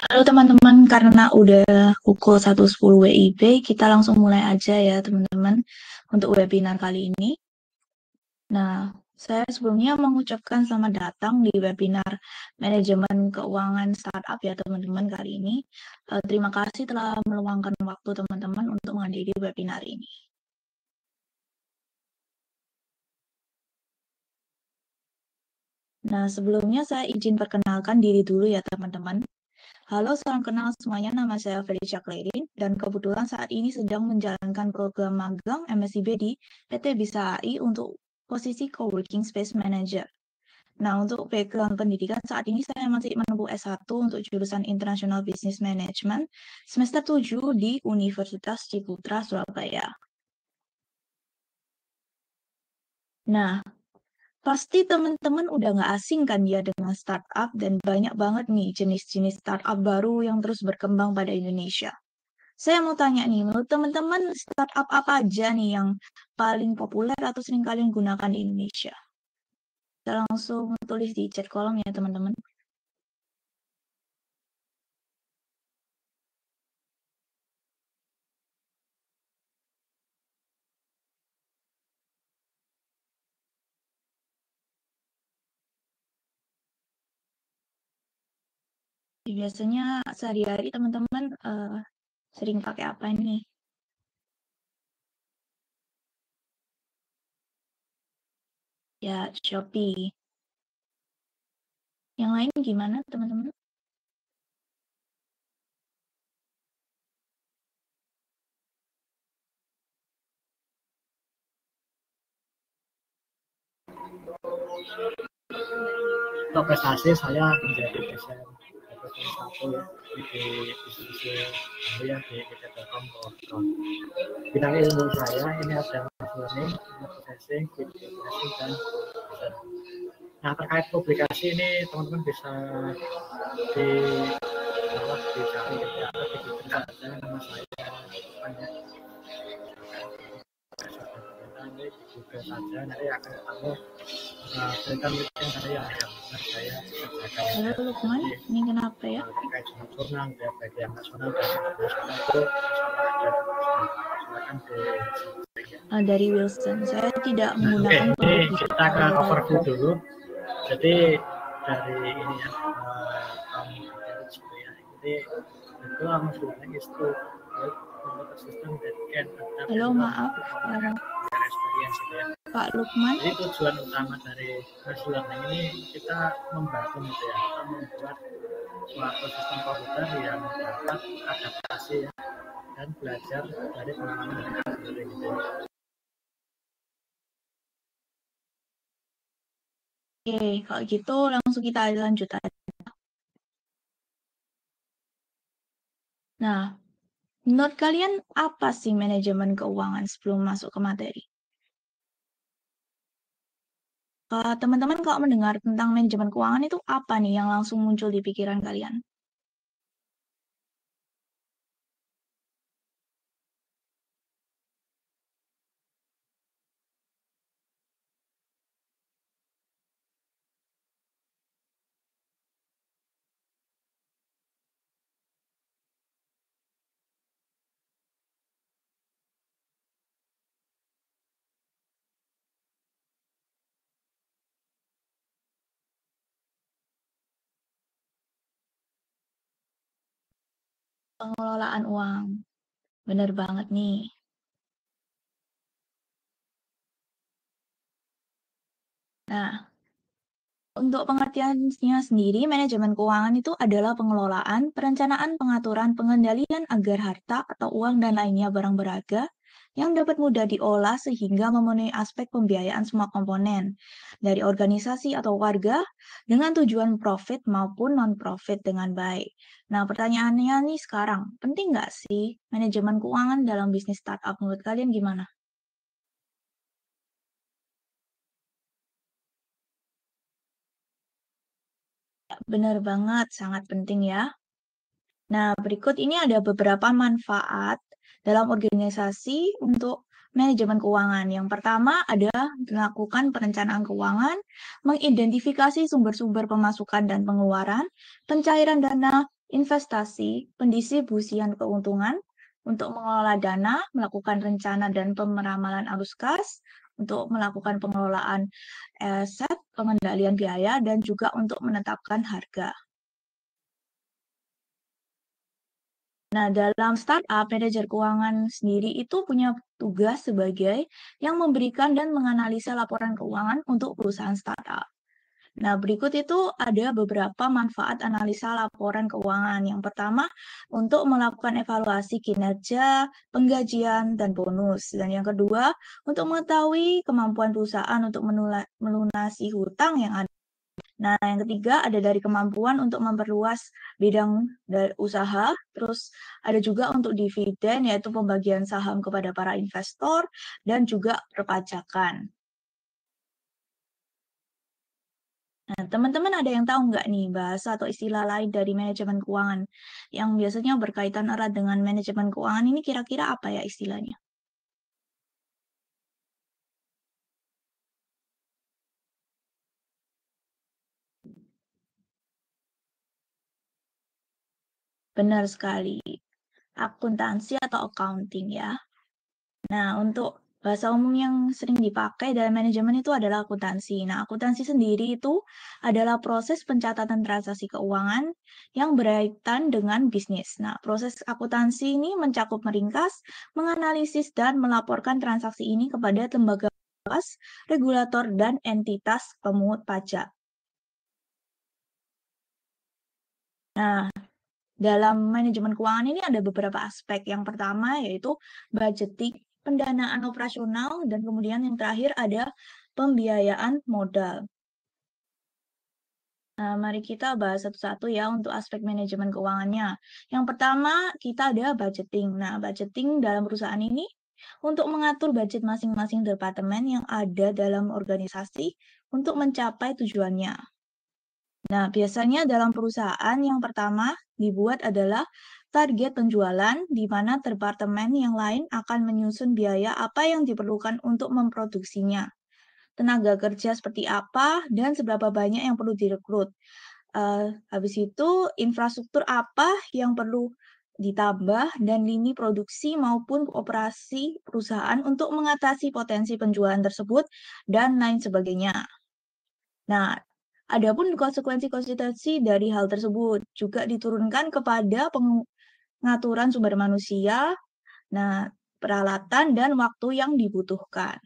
Halo teman-teman, karena udah pukul 1.10 WIB, kita langsung mulai aja ya teman-teman untuk webinar kali ini. Nah, saya sebelumnya mengucapkan selamat datang di webinar manajemen keuangan startup ya teman-teman kali ini. Terima kasih telah meluangkan waktu teman-teman untuk menghadiri webinar ini. Nah, sebelumnya saya izin perkenalkan diri dulu ya teman-teman. Halo, salam kenal semuanya. Nama saya Felicia Clarin dan kebetulan saat ini sedang menjalankan program magang MSIB di PT Bisa AI untuk posisi Coworking Space Manager. Nah, untuk background pendidikan saat ini saya masih menempuh S1 untuk jurusan International Business Management semester 7 di Universitas Ciputra, Surabaya. Nah, pasti teman-teman udah nggak asing kan ya dengan startup dan banyak banget nih jenis-jenis startup baru yang terus berkembang pada Indonesia. Saya mau tanya nih, menurut teman-teman startup apa aja nih yang paling populer atau sering kalian gunakan di Indonesia? Kita langsung tulis di chat kolom ya teman-teman. Biasanya sehari-hari teman-teman sering pakai apa nih? Ya, Shopee. Yang lain gimana teman-teman? Untuk prestasi saya menjadi desain satu ya di institusi ya di PT Telkom. Bidang ilmu saya ini ada machine learning, processing, video processing dan desain. Nah terkait publikasi ini teman-teman bisa di bawah dicari ya di Google saja nama saya banyak nanti di Google saja nanti akan ketemu tentang yang saya saya kerjakan. Halo Lukman, ini kenapa ya? Terkait dengan jurnal ya baik yang nasional dan internasional itu silakan Dari Wilson. Saya tidak menggunakan Oke, ini kita ke overview dulu. Jadi dari ini ya jadi itu maksudnya itu sistem that can adapt. Halo, maaf. Pak Lukman. Jadi tujuan utama dari machine learning ini kita membangun gitu ya, kita membuat suatu sistem komputer yang dapat adaptasi ya, dan belajar dari pengalaman mereka sendiri gitu. Oke, kalau gitu langsung kita lanjut aja. Nah, menurut kalian apa sih manajemen keuangan sebelum masuk ke materi? Teman-teman kalau mendengar tentang manajemen keuangan itu apa nih yang langsung muncul di pikiran kalian? Pengelolaan uang. Bener banget nih. Nah, untuk pengertiannya sendiri, manajemen keuangan itu adalah pengelolaan, perencanaan, pengaturan, pengendalian agar harta atau uang dan lainnya barang berharga yang dapat mudah diolah sehingga memenuhi aspek pembiayaan semua komponen dari organisasi atau warga dengan tujuan profit maupun non-profit dengan baik. Nah, pertanyaannya nih sekarang, penting nggak sih manajemen keuangan dalam bisnis startup menurut kalian gimana? Benar banget, sangat penting ya. Nah, berikut ini ada beberapa manfaat dalam organisasi untuk manajemen keuangan. Yang pertama adalah melakukan perencanaan keuangan, mengidentifikasi sumber-sumber pemasukan dan pengeluaran, pencairan dana, investasi, pendistribusian keuntungan, untuk mengelola dana, melakukan rencana dan pemeramalan arus kas, untuk melakukan pengelolaan aset, pengendalian biaya, dan juga untuk menetapkan harga. Nah, dalam startup, manajer keuangan sendiri itu punya tugas sebagai yang memberikan dan menganalisa laporan keuangan untuk perusahaan startup. Nah, berikut itu ada beberapa manfaat analisa laporan keuangan. Yang pertama, untuk melakukan evaluasi kinerja, penggajian, dan bonus. Dan yang kedua, untuk mengetahui kemampuan perusahaan untuk melunasi hutang yang ada. Nah, yang ketiga ada dari kemampuan untuk memperluas bidang usaha, terus ada juga untuk dividen, yaitu pembagian saham kepada para investor, dan juga perpajakan. Nah, teman-teman ada yang tahu nggak nih bahasa atau istilah lain dari manajemen keuangan yang biasanya berkaitan erat dengan manajemen keuangan ini kira-kira apa ya istilahnya? Benar sekali, akuntansi atau accounting ya. Nah, untuk bahasa umum yang sering dipakai dalam manajemen itu adalah akuntansi. Nah, akuntansi sendiri itu adalah proses pencatatan transaksi keuangan yang berkaitan dengan bisnis. Nah, proses akuntansi ini mencakup meringkas, menganalisis, dan melaporkan transaksi ini kepada lembaga pengawas, regulator, dan entitas pemungut pajak. Nah, dalam manajemen keuangan ini ada beberapa aspek. Yang pertama yaitu budgeting, pendanaan operasional, dan kemudian yang terakhir ada pembiayaan modal. Nah, mari kita bahas satu-satu ya untuk aspek manajemen keuangannya. Yang pertama, kita ada budgeting. Nah, budgeting dalam perusahaan ini untuk mengatur budget masing-masing departemen yang ada dalam organisasi untuk mencapai tujuannya. Nah, biasanya dalam perusahaan yang pertama dibuat adalah target penjualan, di mana departemen yang lain akan menyusun biaya apa yang diperlukan untuk memproduksinya. Tenaga kerja seperti apa, dan seberapa banyak yang perlu direkrut. Habis itu, infrastruktur apa yang perlu ditambah, dan lini produksi maupun operasi perusahaan untuk mengatasi potensi penjualan tersebut, dan lain sebagainya. Nah, adapun konsekuensi-konsekuensi dari hal tersebut juga diturunkan kepada pengaturan sumber manusia, nah, peralatan dan waktu yang dibutuhkan.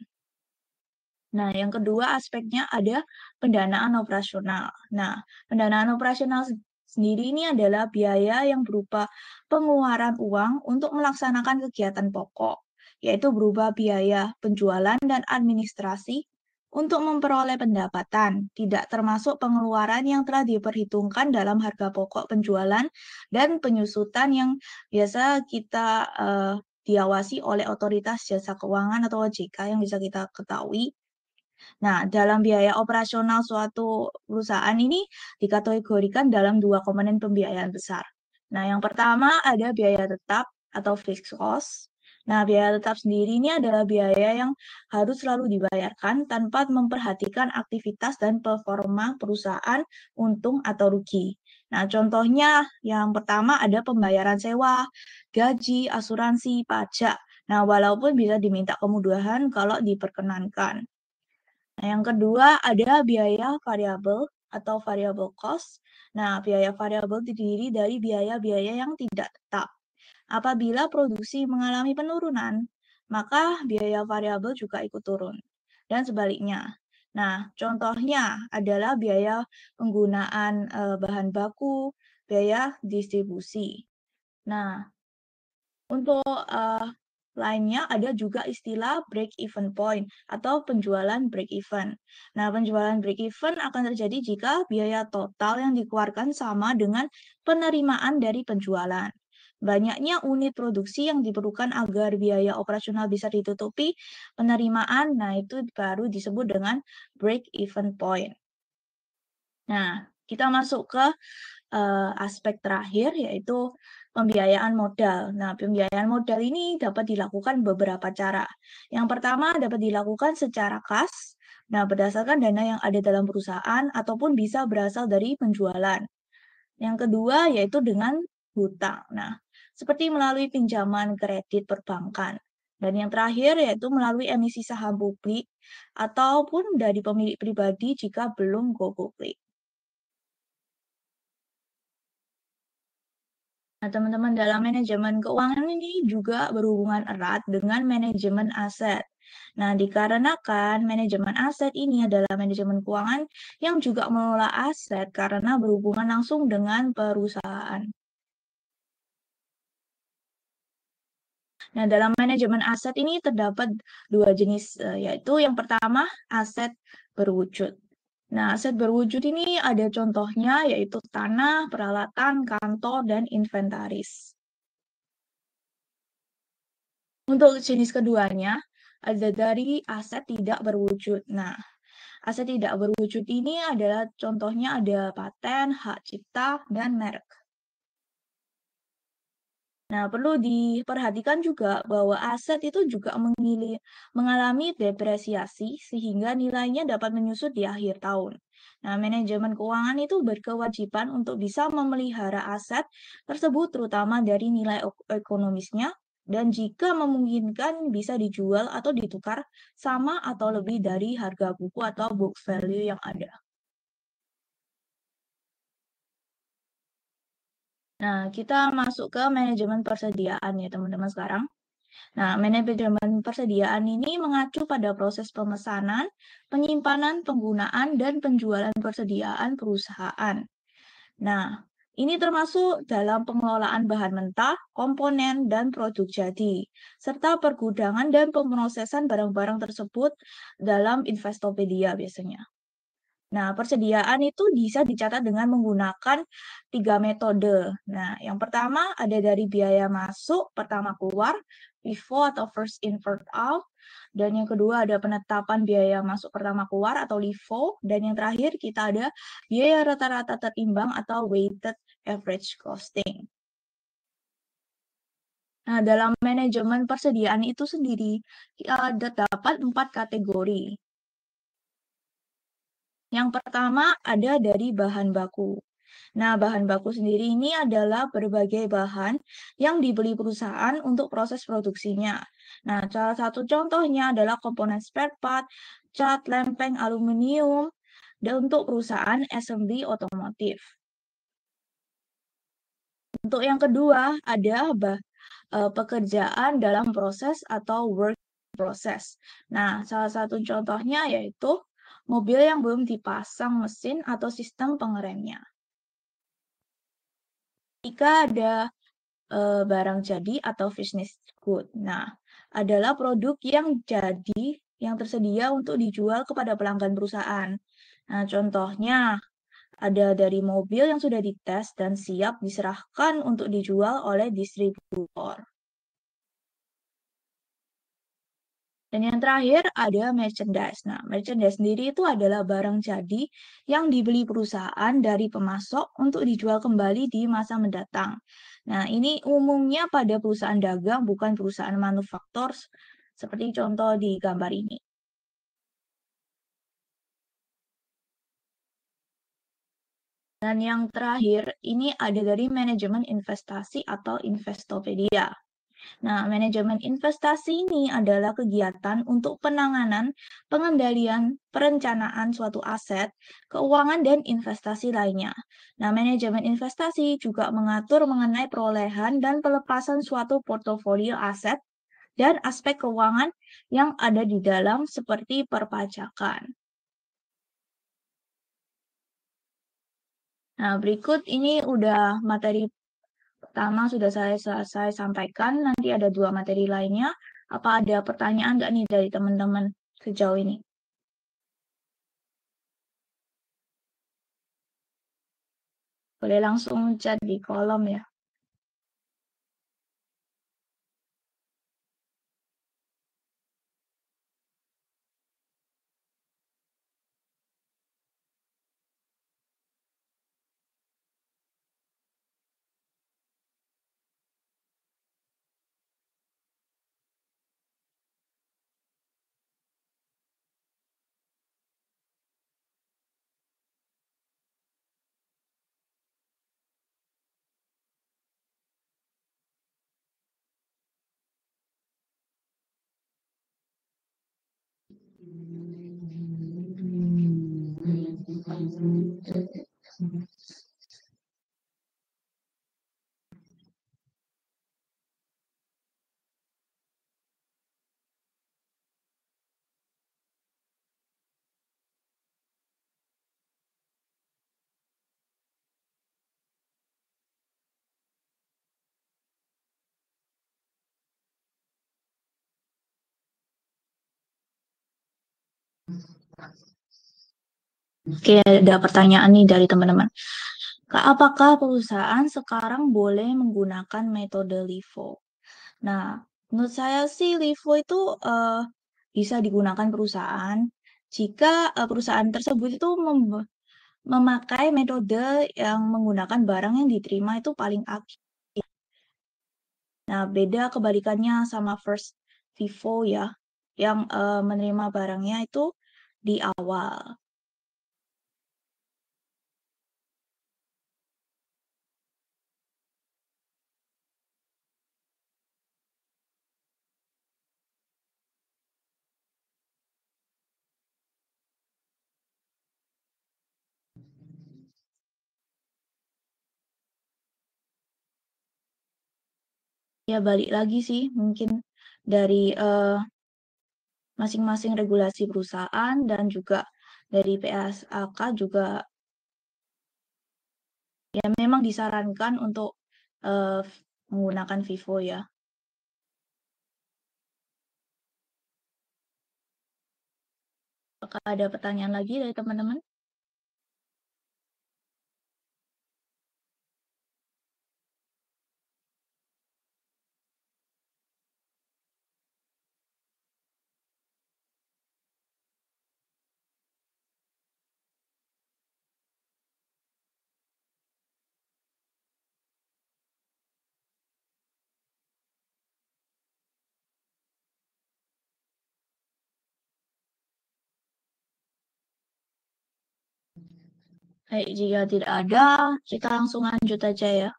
Nah, yang kedua aspeknya ada pendanaan operasional. Nah, pendanaan operasional sendiri ini adalah biaya yang berupa pengeluaran uang untuk melaksanakan kegiatan pokok, yaitu berupa biaya penjualan dan administrasi untuk memperoleh pendapatan, tidak termasuk pengeluaran yang telah diperhitungkan dalam harga pokok penjualan dan penyusutan yang biasa kita diawasi oleh otoritas jasa keuangan atau OJK yang bisa kita ketahui. Nah, dalam biaya operasional suatu perusahaan ini dikategorikan dalam dua komponen pembiayaan besar. Nah, yang pertama ada biaya tetap atau fixed cost. Nah, biaya tetap sendiri ini adalah biaya yang harus selalu dibayarkan tanpa memperhatikan aktivitas dan performa perusahaan, untung atau rugi. Nah, contohnya yang pertama ada pembayaran sewa, gaji, asuransi, pajak. Nah, walaupun bisa diminta kemudahan kalau diperkenankan. Nah, yang kedua ada biaya variabel atau variable cost. Nah, biaya variabel terdiri dari biaya-biaya yang tidak tetap. Apabila produksi mengalami penurunan, maka biaya variabel juga ikut turun. Dan sebaliknya. Nah, contohnya adalah biaya penggunaan bahan baku, biaya distribusi. Nah, untuk lainnya ada juga istilah break even point atau penjualan break even. Nah, penjualan break even akan terjadi jika biaya total yang dikeluarkan sama dengan penerimaan dari penjualan. Banyaknya unit produksi yang diperlukan agar biaya operasional bisa ditutupi penerimaan, nah itu baru disebut dengan break even point. Nah, kita masuk ke aspek terakhir yaitu pembiayaan modal. Nah, pembiayaan modal ini dapat dilakukan beberapa cara. Yang pertama dapat dilakukan secara kas, nah berdasarkan dana yang ada dalam perusahaan ataupun bisa berasal dari penjualan. Yang kedua yaitu dengan hutang. Nah, seperti melalui pinjaman kredit perbankan. Dan yang terakhir yaitu melalui emisi saham publik ataupun dari pemilik pribadi jika belum go public. Nah, teman-teman, dalam manajemen keuangan ini juga berhubungan erat dengan manajemen aset. Nah, dikarenakan manajemen aset ini adalah manajemen keuangan yang juga mengelola aset karena berhubungan langsung dengan perusahaan. Nah, dalam manajemen aset ini terdapat dua jenis, yaitu yang pertama aset berwujud. Nah, aset berwujud ini ada contohnya yaitu tanah, peralatan, kantor, dan inventaris. Untuk jenis keduanya, ada dari aset tidak berwujud. Nah, aset tidak berwujud ini adalah contohnya ada paten, hak cipta, dan merek. Nah, perlu diperhatikan juga bahwa aset itu juga mengalami depresiasi sehingga nilainya dapat menyusut di akhir tahun. Nah, manajemen keuangan itu berkewajiban untuk bisa memelihara aset tersebut terutama dari nilai ekonomisnya dan jika memungkinkan bisa dijual atau ditukar sama atau lebih dari harga buku atau book value yang ada. Nah, kita masuk ke manajemen persediaan ya teman-teman sekarang. Nah, manajemen persediaan ini mengacu pada proses pemesanan, penyimpanan, penggunaan, dan penjualan persediaan perusahaan. Nah, ini termasuk dalam pengelolaan bahan mentah, komponen, dan produk jadi, serta pergudangan dan pemrosesan barang-barang tersebut dalam Investopedia biasanya. Nah, persediaan itu bisa dicatat dengan menggunakan 3 metode. Nah, yang pertama ada dari biaya masuk, pertama keluar, FIFO atau first in first out. Dan yang kedua ada penetapan biaya masuk pertama keluar atau LIFO. Dan yang terakhir kita ada biaya rata-rata terimbang atau weighted average costing. Nah, dalam manajemen persediaan itu sendiri terdapat 4 kategori. Yang pertama ada dari bahan baku. Nah, bahan baku sendiri ini adalah berbagai bahan yang dibeli perusahaan untuk proses produksinya. Nah, salah satu contohnya adalah komponen spare part, cat, lempeng, aluminium, dan untuk perusahaan assembly otomotif. Untuk yang kedua ada pekerjaan dalam proses atau work process. Nah, salah satu contohnya yaitu mobil yang belum dipasang mesin atau sistem pengeremnya. Jika ada barang jadi atau finished good. Nah, adalah produk yang jadi yang tersedia untuk dijual kepada pelanggan perusahaan. Nah, contohnya ada dari mobil yang sudah dites dan siap diserahkan untuk dijual oleh distributor. Dan yang terakhir ada merchandise. Nah, merchandise sendiri itu adalah barang jadi yang dibeli perusahaan dari pemasok untuk dijual kembali di masa mendatang. Nah, ini umumnya pada perusahaan dagang, bukan perusahaan manufaktur, seperti contoh di gambar ini. Dan yang terakhir, ini ada dari manajemen investasi atau Investopedia. Nah, manajemen investasi ini adalah kegiatan untuk penanganan, pengendalian, perencanaan suatu aset, keuangan, dan investasi lainnya. Nah, manajemen investasi juga mengatur mengenai perolehan dan pelepasan suatu portofolio aset dan aspek keuangan yang ada di dalam seperti perpajakan. Nah, berikut ini udah materi pertama sudah saya selesai sampaikan, nanti ada 2 materi lainnya. Apa ada pertanyaan nggak nih dari teman-teman sejauh ini? Boleh langsung chat di kolom ya. Oke, ada pertanyaan nih dari teman-teman. Kak, apakah perusahaan sekarang boleh menggunakan metode LIFO? Nah, menurut saya sih LIFO itu bisa digunakan perusahaan jika perusahaan tersebut itu memakai metode yang menggunakan barang yang diterima itu paling akhir. Nah, beda kebalikannya sama first FIFO ya, yang menerima barangnya itu di awal. Ya balik lagi sih mungkin dari masing-masing regulasi perusahaan dan juga dari PSAK juga ya memang disarankan untuk menggunakan Vivo ya. Apakah ada pertanyaan lagi dari teman-teman? Baik, jika tidak ada, kita langsung lanjut aja ya.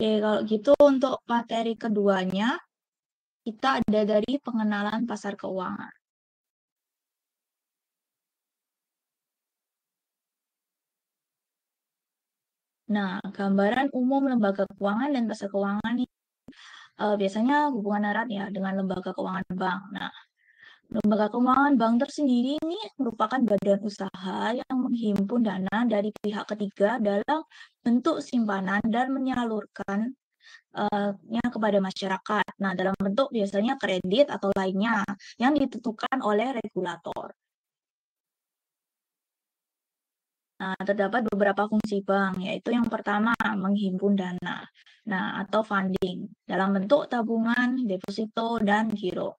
Oke, kalau gitu untuk materi keduanya, kita ada dari pengenalan pasar keuangan. Nah, gambaran umum lembaga keuangan dan pasar keuangan ini biasanya hubungan erat ya dengan lembaga keuangan bank. Nah, lembaga keuangan bank tersendiri ini merupakan badan usaha yang menghimpun dana dari pihak ketiga dalam bentuk simpanan dan menyalurkannya kepada masyarakat. Nah, dalam bentuk biasanya kredit atau lainnya yang ditentukan oleh regulator. Nah, terdapat beberapa fungsi bank, yaitu yang pertama menghimpun dana, nah atau funding dalam bentuk tabungan, deposito, dan giro.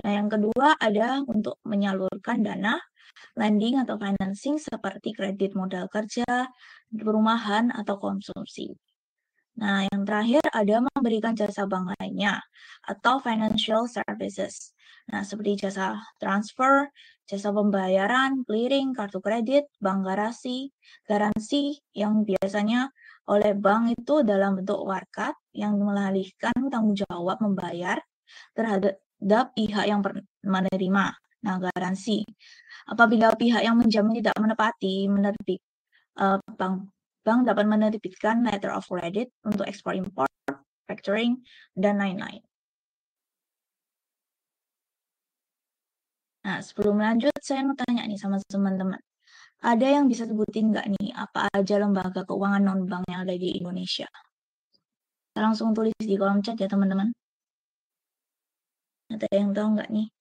Nah, yang kedua ada untuk menyalurkan dana, lending atau financing seperti kredit modal kerja, perumahan, atau konsumsi. Nah, yang terakhir ada memberikan jasa bank lainnya atau financial services. Nah, seperti jasa transfer, jasa pembayaran, clearing, kartu kredit, bank garansi yang biasanya oleh bank itu dalam bentuk warkat yang mengalihkan tanggung jawab membayar terhadap pihak yang menerima. Nah, garansi. Apabila pihak yang menjamin tidak menepati bank dapat menerbitkan letter of credit untuk ekspor impor, factoring, dan lain-lain. Nah, sebelum lanjut, saya mau tanya nih sama teman-teman. Ada yang bisa sebutin nggak nih, apa aja lembaga keuangan non-bank yang ada di Indonesia? Kita langsung tulis di kolom chat ya, teman-teman. Ada yang tahu nggak nih?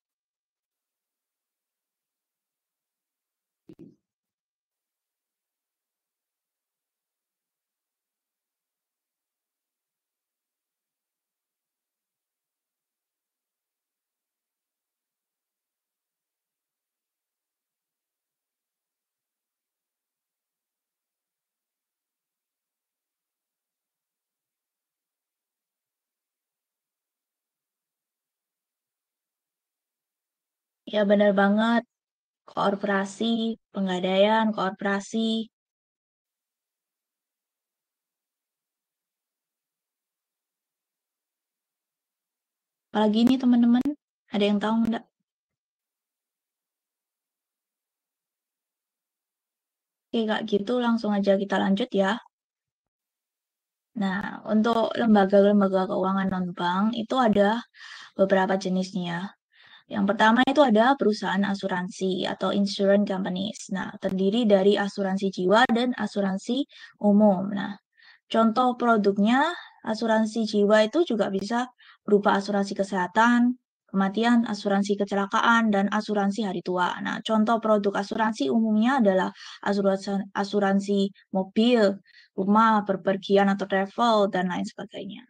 Ya, benar banget. Koorporasi, penggadaian, koorporasi. Apalagi ini teman-teman, ada yang tahu nggak? Oke, Kak, gitu langsung aja kita lanjut ya. Nah, untuk lembaga-lembaga keuangan non-bank itu ada beberapa jenisnya. Yang pertama itu ada perusahaan asuransi atau insurance companies. Nah, terdiri dari asuransi jiwa dan asuransi umum. Nah, contoh produknya asuransi jiwa itu juga bisa berupa asuransi kesehatan, kematian, asuransi kecelakaan, dan asuransi hari tua. Nah, contoh produk asuransi umumnya adalah asuransi mobil, rumah, bepergian atau travel, dan lain sebagainya.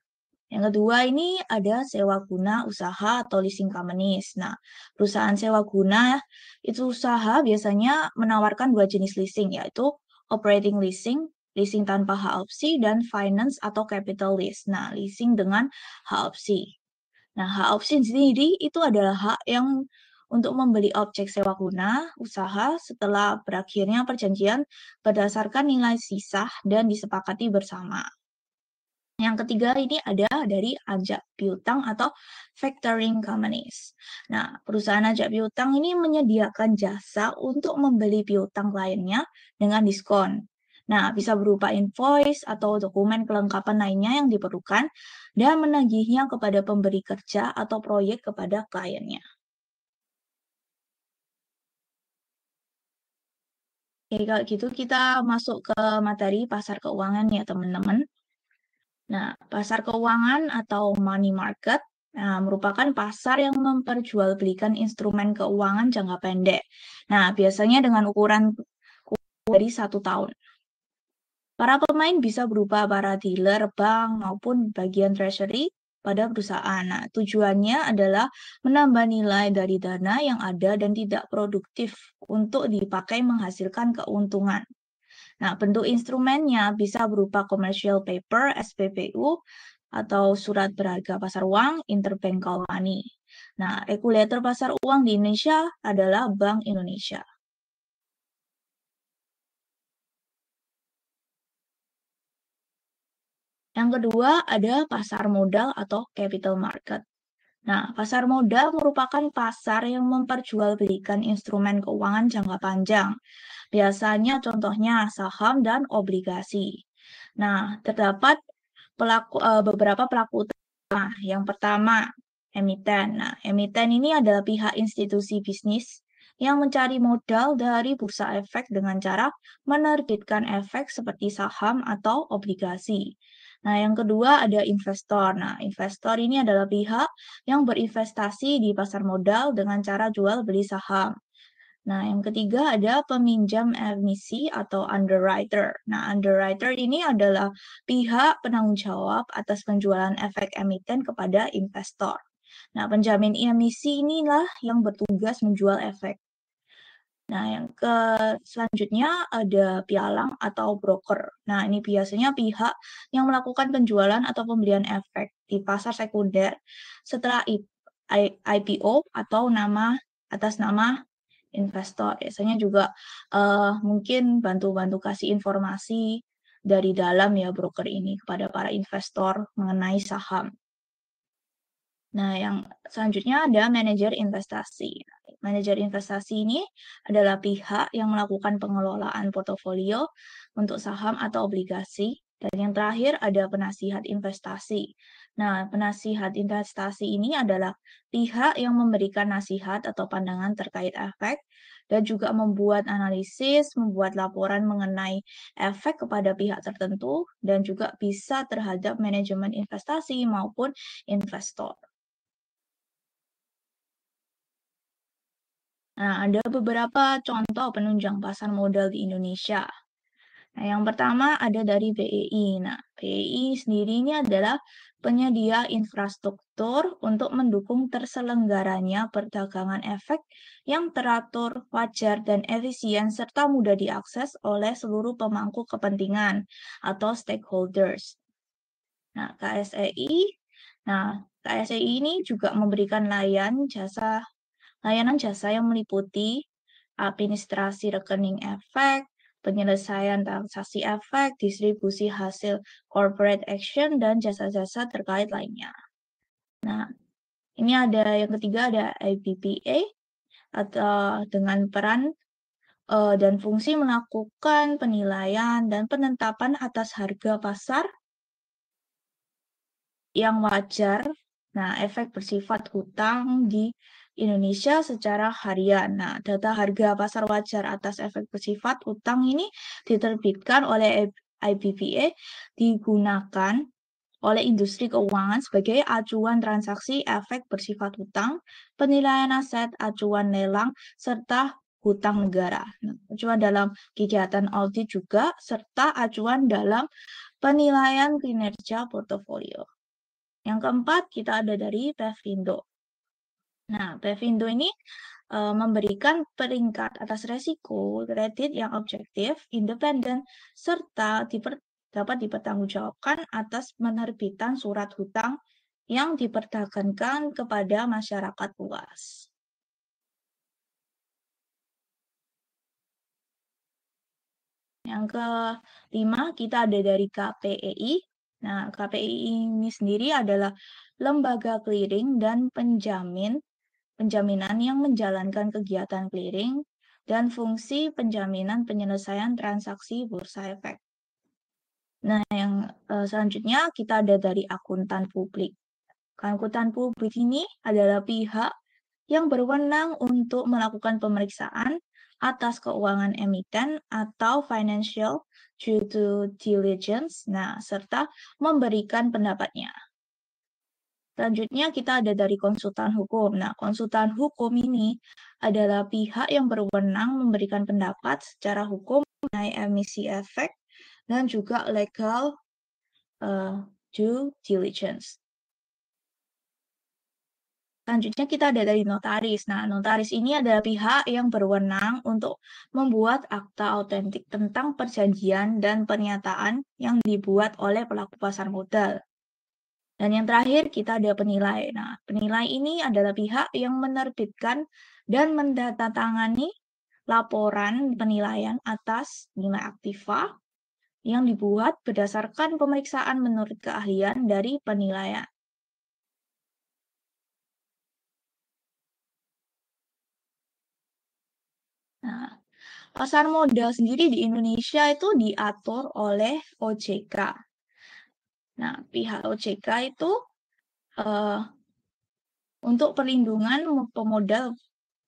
Yang kedua ini ada sewa guna usaha atau leasing companies. Nah, perusahaan sewa guna itu usaha biasanya menawarkan dua jenis leasing, yaitu operating leasing, leasing tanpa hak opsi, dan finance atau capital lease. Nah, leasing dengan hak opsi. Nah, hak opsi sendiri itu adalah hak yang untuk membeli objek sewa guna usaha setelah berakhirnya perjanjian berdasarkan nilai sisa dan disepakati bersama. Yang ketiga ini ada dari ajak piutang atau factoring companies. Nah, perusahaan ajak piutang ini menyediakan jasa untuk membeli piutang kliennya dengan diskon. Nah, bisa berupa invoice atau dokumen kelengkapan lainnya yang diperlukan dan menagihnya kepada pemberi kerja atau proyek kepada kliennya. Oke, kalau gitu kita masuk ke materi pasar keuangan ya, teman-teman. Nah, pasar keuangan atau money market merupakan pasar yang memperjualbelikan instrumen keuangan jangka pendek. Nah, biasanya dengan ukuran dari 1 tahun. Para pemain bisa berupa para dealer, bank, maupun bagian treasury pada perusahaan. Nah, tujuannya adalah menambah nilai dari dana yang ada dan tidak produktif untuk dipakai menghasilkan keuntungan. Nah, bentuk instrumennya bisa berupa commercial paper, SPPU, atau surat berharga pasar uang, interbank call money. Nah, regulator pasar uang di Indonesia adalah Bank Indonesia. Yang kedua ada pasar modal atau capital market. Nah, pasar modal merupakan pasar yang memperjualbelikan instrumen keuangan jangka panjang. Biasanya contohnya saham dan obligasi. Nah, terdapat beberapa pelaku utama. Yang pertama, emiten. Nah, emiten ini adalah pihak institusi bisnis yang mencari modal dari bursa efek dengan cara menerbitkan efek seperti saham atau obligasi. Nah, yang kedua ada investor. Nah, investor ini adalah pihak yang berinvestasi di pasar modal dengan cara jual beli saham. Nah, yang ketiga ada peminjam emisi atau underwriter. Nah, underwriter ini adalah pihak penanggung jawab atas penjualan efek emiten kepada investor. Nah, penjamin emisi inilah yang bertugas menjual efek. Nah, yang selanjutnya ada pialang atau broker. Nah, ini biasanya pihak yang melakukan penjualan atau pembelian efek di pasar sekunder setelah IPO atau atas nama investor. Biasanya juga mungkin bantu-bantu kasih informasi dari dalam ya broker ini kepada para investor mengenai saham. Nah, yang selanjutnya ada manajer investasi. Manajer investasi ini adalah pihak yang melakukan pengelolaan portofolio untuk saham atau obligasi. Dan yang terakhir ada penasihat investasi. Nah, penasihat investasi ini adalah pihak yang memberikan nasihat atau pandangan terkait efek dan juga membuat analisis, membuat laporan mengenai efek kepada pihak tertentu dan juga bisa terhadap manajemen investasi maupun investor. Nah, ada beberapa contoh penunjang pasar modal di Indonesia. Nah, yang pertama ada dari BEI. Nah, BEI sendiri ini adalah penyedia infrastruktur untuk mendukung terselenggaranya perdagangan efek yang teratur, wajar, dan efisien serta mudah diakses oleh seluruh pemangku kepentingan atau stakeholders. Nah, KSEI. Nah, KSEI ini juga memberikan layanan jasa yang meliputi administrasi rekening efek, penyelesaian transaksi efek, distribusi hasil corporate action, dan jasa-jasa terkait lainnya. Nah, Ini ada yang ketiga ada IBPA atau dengan peran dan fungsi melakukan penilaian dan penetapan atas harga pasar yang wajar. Nah, efek bersifat hutang di Indonesia secara harian. Nah, data harga pasar wajar atas efek bersifat hutang ini diterbitkan oleh IBPA digunakan oleh industri keuangan sebagai acuan transaksi efek bersifat hutang, penilaian aset, acuan lelang, serta hutang negara. Nah, acuan dalam kegiatan audit juga, serta acuan dalam penilaian kinerja portofolio. Yang keempat, kita ada dari PEVindo. Nah, PEVindo ini memberikan peringkat atas resiko kredit yang objektif, independen, serta dapat dipertanggungjawabkan atas penerbitan surat hutang yang diperdagangkan kepada masyarakat luas. Yang kelima, kita ada dari KPEI. Nah, KPEI ini sendiri adalah lembaga clearing dan penjaminan yang menjalankan kegiatan clearing dan fungsi penjaminan penyelesaian transaksi bursa efek. Nah, yang selanjutnya kita ada dari akuntan publik. Akuntan publik ini adalah pihak yang berwenang untuk melakukan pemeriksaan atas keuangan emiten atau financial due diligence, nah, serta memberikan pendapatnya. Selanjutnya kita ada dari konsultan hukum. Nah, konsultan hukum ini adalah pihak yang berwenang memberikan pendapat secara hukum mengenai emisi efek dan juga legal due diligence. Selanjutnya kita ada dari notaris. Nah, notaris ini adalah pihak yang berwenang untuk membuat akta autentik tentang perjanjian dan pernyataan yang dibuat oleh pelaku pasar modal. Dan yang terakhir kita ada penilai. Nah, penilai ini adalah pihak yang menerbitkan dan mendatangani laporan penilaian atas nilai aktiva yang dibuat berdasarkan pemeriksaan menurut keahlian dari penilaian. Nah, pasar modal sendiri di Indonesia itu diatur oleh OJK. Nah, pihak OJK itu untuk perlindungan pemodal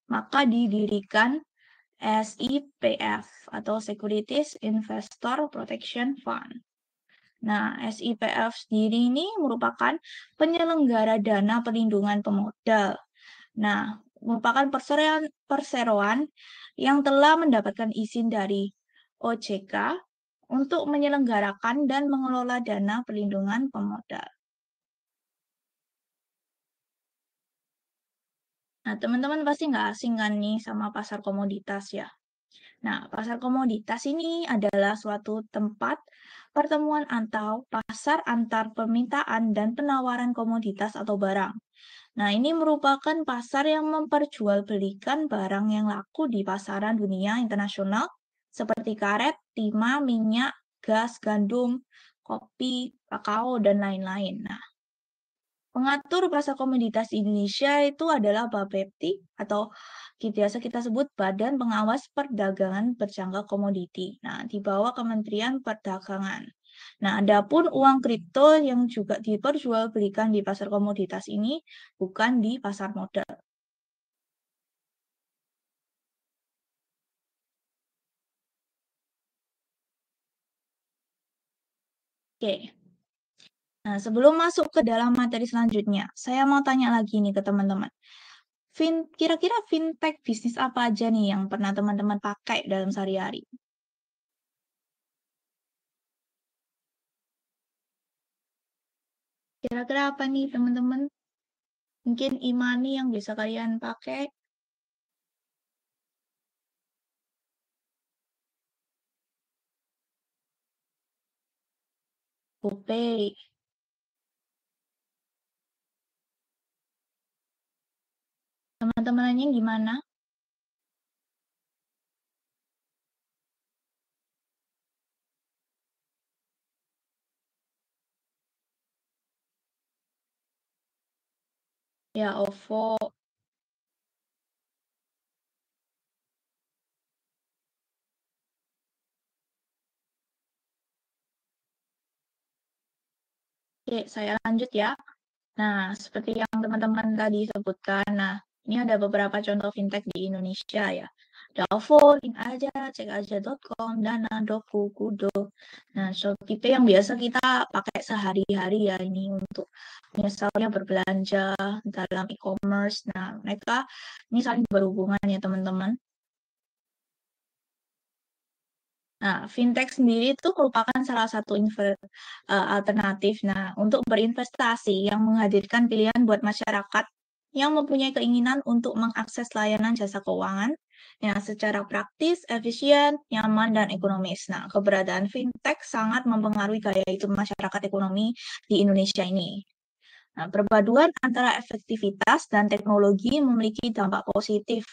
maka didirikan SIPF atau Securities Investor Protection Fund. Nah, SIPF sendiri ini merupakan penyelenggara dana perlindungan pemodal. Nah, merupakan perseroan yang telah mendapatkan izin dari OJK untuk menyelenggarakan dan mengelola dana perlindungan pemodal. Nah, teman-teman pasti nggak asing kan nih sama pasar komoditas ya. Nah, pasar komoditas ini adalah suatu tempat pertemuan atau pasar antar permintaan dan penawaran komoditas atau barang. Nah, ini merupakan pasar yang memperjualbelikan barang yang laku di pasaran dunia internasional seperti karet, timah, minyak, gas, gandum, kopi, kakao, dan lain-lain. Nah, pengatur pasar komoditas di Indonesia itu adalah Bapepti atau biasa kita sebut Badan Pengawas Perdagangan Berjangka Komoditi. Nah, di bawah Kementerian Perdagangan. Nah, adapun uang kripto yang juga diperjualbelikan di pasar komoditas ini bukan di pasar modal. Oke. Nah, sebelum masuk ke dalam materi selanjutnya, saya mau tanya lagi nih ke teman-teman. Kira-kira fintech bisnis apa aja nih yang pernah teman-teman pakai dalam sehari-hari? Kira-kira apa nih teman-teman? Mungkin e-money yang bisa kalian pakai. GoPay. Teman-teman lainnya gimana? Ya, OVO. Oke, saya lanjut ya. Nah, seperti yang teman-teman tadi sebutkan, nah, ini ada beberapa contoh fintech di Indonesia ya. Ada OVO, Link Aja, cekaja.com, Dana, Doku, Kudo. Nah, Shopee yang biasa kita pakai sehari-hari ya ini untuk misalnya berbelanja dalam e-commerce. Nah, mereka ini saling berhubungan ya teman-teman. Nah, fintech sendiri itu merupakan salah satu alternatif. Nah, untuk berinvestasi yang menghadirkan pilihan buat masyarakat yang mempunyai keinginan untuk mengakses layanan jasa keuangan yang secara praktis, efisien, nyaman, dan ekonomis. Nah, keberadaan fintech sangat mempengaruhi gaya hidup masyarakat ekonomi di Indonesia ini. Nah, perpaduan antara efektivitas dan teknologi memiliki dampak positif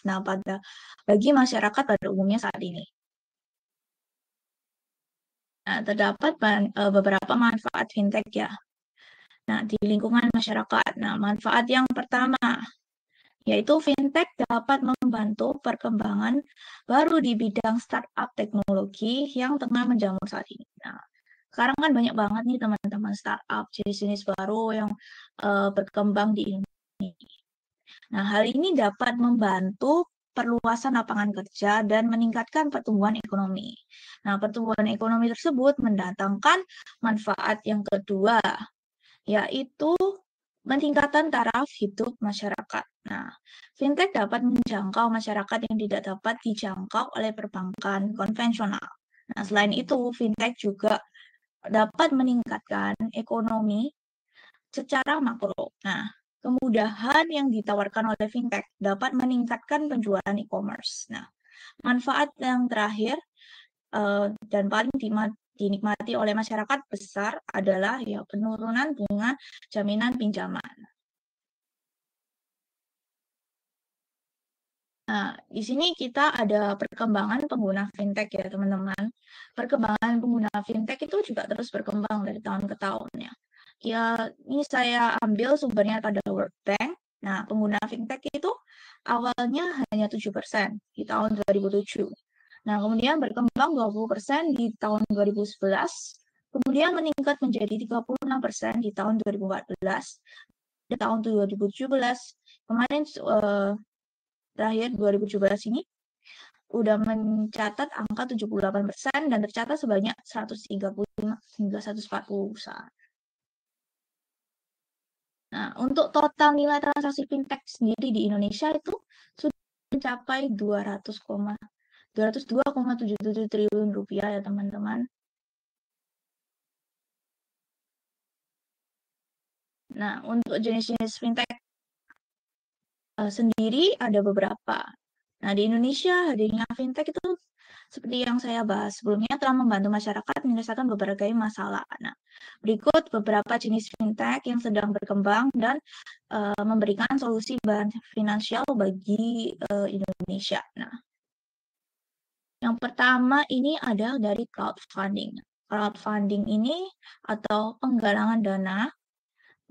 bagi masyarakat pada umumnya saat ini. Nah, terdapat beberapa manfaat fintech ya. Nah, di lingkungan masyarakat. Nah, manfaat yang pertama yaitu fintech dapat membantu perkembangan baru di bidang startup teknologi yang tengah menjamur saat ini. Nah, sekarang kan banyak banget nih teman-teman startup jenis-jenis baru yang berkembang di Indonesia. Nah, hal ini dapat membantu perluasan lapangan kerja dan meningkatkan pertumbuhan ekonomi. Nah, pertumbuhan ekonomi tersebut mendatangkan manfaat yang kedua, yaitu peningkatan taraf hidup masyarakat. Nah, fintech dapat menjangkau masyarakat yang tidak dapat dijangkau oleh perbankan konvensional. Nah, selain itu, fintech juga dapat meningkatkan ekonomi secara makro. Nah, kemudahan yang ditawarkan oleh fintech dapat meningkatkan penjualan e-commerce. Nah, manfaat yang terakhir dan paling dinikmati oleh masyarakat besar adalah ya penurunan bunga jaminan pinjaman. Nah, di sini kita ada perkembangan pengguna fintech ya, teman-teman. Perkembangan pengguna fintech itu juga terus berkembang dari tahun ke tahun ya. Ya, ini saya ambil sumbernya pada World Bank. Nah, pengguna fintech itu awalnya hanya 7% di tahun 2007. Nah, kemudian berkembang 20% di tahun 2011, kemudian meningkat menjadi 36% di tahun 2014, di tahun 2017. Kemarin terakhir 2017 ini udah mencatat angka 78% dan tercatat sebanyak 135 hingga 140 perusahaan. Nah, untuk total nilai transaksi fintech sendiri di Indonesia itu sudah mencapai 202,77 triliun rupiah ya teman-teman. Nah, untuk jenis-jenis fintech sendiri ada beberapa. Nah, di Indonesia hadirnya fintech itu seperti yang saya bahas sebelumnya telah membantu masyarakat menyelesaikan berbagai masalah. Nah, berikut beberapa jenis fintech yang sedang berkembang dan memberikan solusi bahan finansial bagi Indonesia. Nah, yang pertama ini ada dari crowdfunding. Crowdfunding ini atau penggalangan dana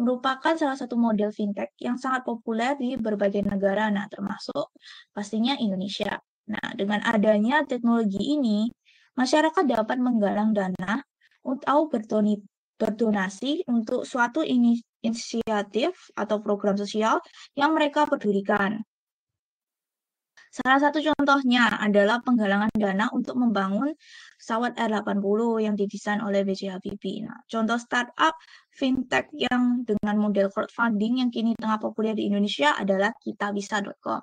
merupakan salah satu model fintech yang sangat populer di berbagai negara, nah termasuk pastinya Indonesia. Nah, dengan adanya teknologi ini, masyarakat dapat menggalang dana atau berdonasi untuk suatu inisiatif atau program sosial yang mereka pedulikan. Salah satu contohnya adalah penggalangan dana untuk membangun pesawat R80 yang didesain oleh B.J. Habibie. Nah, contoh startup fintech yang dengan model crowdfunding yang kini tengah populer di Indonesia adalah kitabisa.com.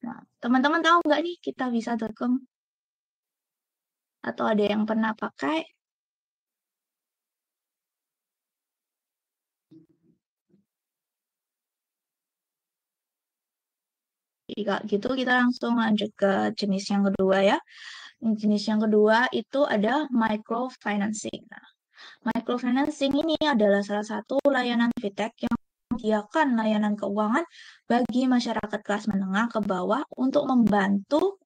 Nah, teman-teman tahu nggak nih kitabisa.com? Atau ada yang pernah pakai? Jika gitu, kita langsung lanjut ke jenis yang kedua ya. Jenis yang kedua itu ada microfinancing. Nah, microfinancing ini adalah salah satu layanan fintech yang menyediakan layanan keuangan bagi masyarakat kelas menengah ke bawah untuk membantu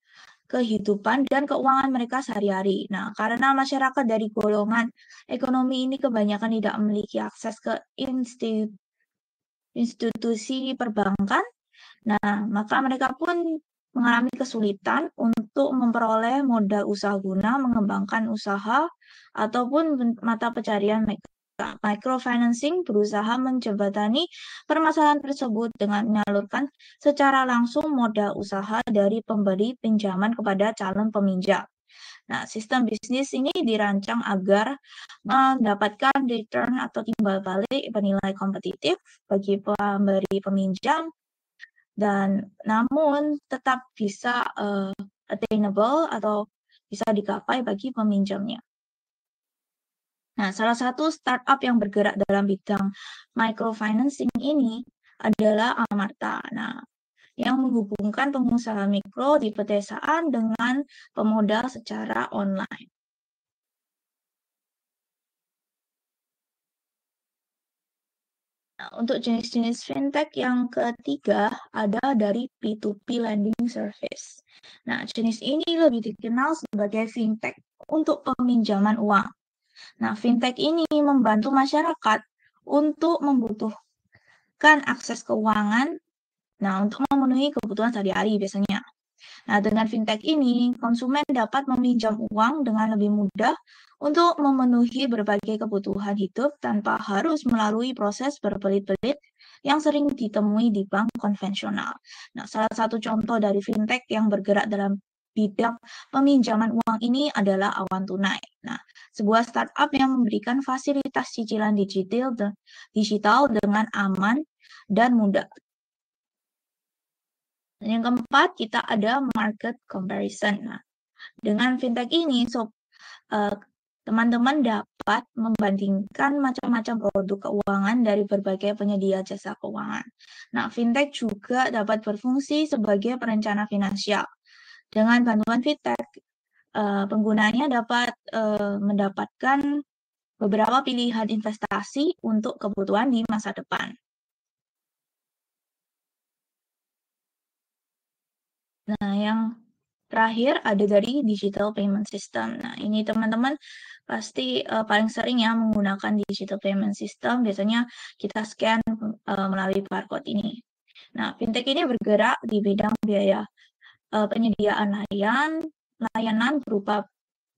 kehidupan dan keuangan mereka sehari-hari. Nah, karena masyarakat dari golongan ekonomi ini kebanyakan tidak memiliki akses ke institusi perbankan. Nah, maka mereka pun mengalami kesulitan untuk memperoleh modal usaha guna mengembangkan usaha ataupun mata pencarian mereka. Microfinancing berusaha menjembatani permasalahan tersebut dengan menyalurkan secara langsung modal usaha dari pemberi pinjaman kepada calon peminjam. Nah, sistem bisnis ini dirancang agar mendapatkan return atau timbal balik bernilai kompetitif bagi pemberi peminjam dan namun tetap bisa attainable atau bisa digapai bagi peminjamnya. Nah, salah satu startup yang bergerak dalam bidang microfinancing ini adalah Amarta. Nah, yang menghubungkan pengusaha mikro di pedesaan dengan pemodal secara online. Nah, untuk jenis-jenis fintech yang ketiga ada dari P2P lending service. Nah, jenis ini lebih dikenal sebagai fintech untuk peminjaman uang. Nah, fintech ini membantu masyarakat untuk membutuhkan akses keuangan, untuk memenuhi kebutuhan sehari-hari biasanya. Nah, dengan fintech ini, konsumen dapat meminjam uang dengan lebih mudah untuk memenuhi berbagai kebutuhan hidup tanpa harus melalui proses berbelit-belit yang sering ditemui di bank konvensional. Nah, salah satu contoh dari fintech yang bergerak dalam bidang peminjaman uang ini adalah Awan Tunai. Nah, sebuah startup yang memberikan fasilitas cicilan digital dengan aman dan mudah. Dan yang keempat, kita ada market comparison. Nah, dengan fintech ini, teman-teman dapat membandingkan macam-macam produk keuangan dari berbagai penyedia jasa keuangan. Nah, fintech juga dapat berfungsi sebagai perencana finansial. Dengan bantuan fintech, penggunanya dapat mendapatkan beberapa pilihan investasi untuk kebutuhan di masa depan. Nah, yang terakhir ada dari digital payment system. Nah, ini teman-teman pasti paling sering ya menggunakan digital payment system. Biasanya kita scan melalui barcode ini. Nah, fintech ini bergerak di bidang biaya penyediaan layanan berupa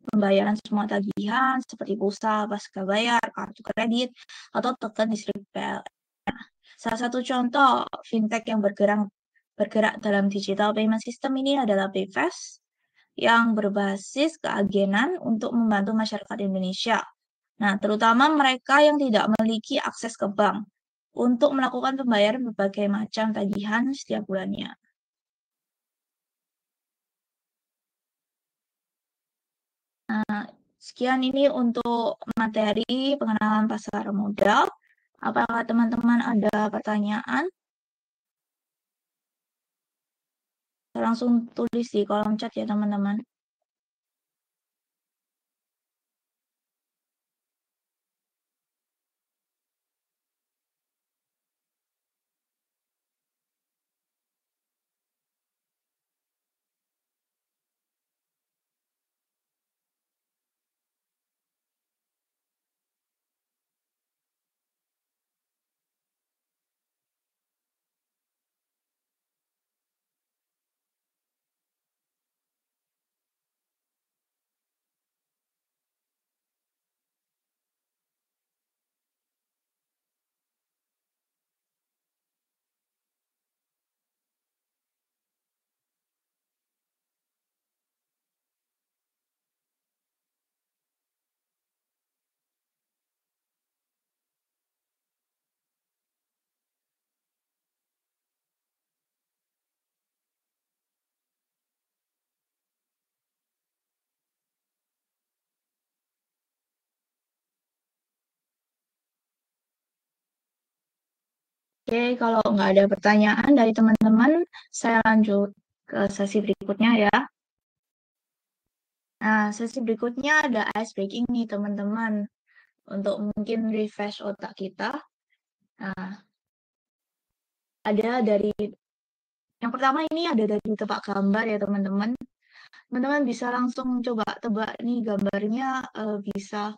pembayaran semua tagihan seperti pulsa, pasca bayar, kartu kredit, atau token listrik PLN. Nah, salah satu contoh fintech yang bergerak dalam digital payment system ini adalah PayFast yang berbasis keagenan untuk membantu masyarakat Indonesia. Nah, terutama mereka yang tidak memiliki akses ke bank untuk melakukan pembayaran berbagai macam tagihan setiap bulannya. Nah, sekian ini untuk materi pengenalan pasar modal. Apakah teman-teman ada pertanyaan? Langsung tulis di kolom chat ya teman-teman. Oke, kalau nggak ada pertanyaan dari teman-teman, saya lanjut ke sesi berikutnya ya. Nah, sesi berikutnya ada ice breaking nih teman-teman, untuk mungkin refresh otak kita. Nah, ada dari, yang pertama ini ada dari tebak gambar ya teman-teman. Teman-teman bisa langsung coba tebak nih gambarnya, bisa.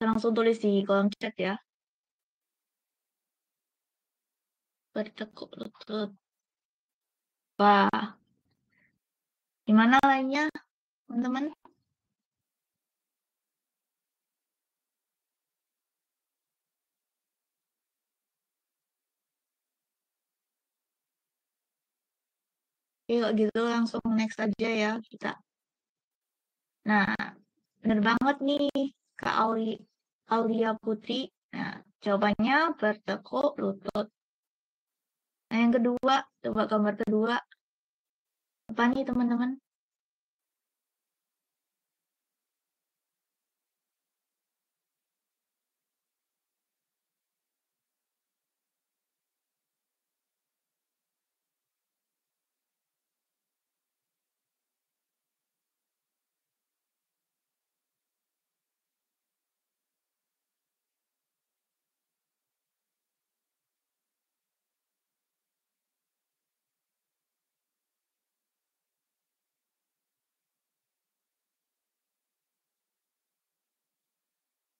Langsung tulis di kolom chat ya. Bertekuk lutut. Wah, gimana lainnya, teman-teman? Yuk gitu langsung next aja ya kita. Nah, bener banget nih Kak Aulia Putri. Nah, jawabannya bertekuk lutut. Nah, yang kedua, coba gambar kedua. Apa nih teman-teman?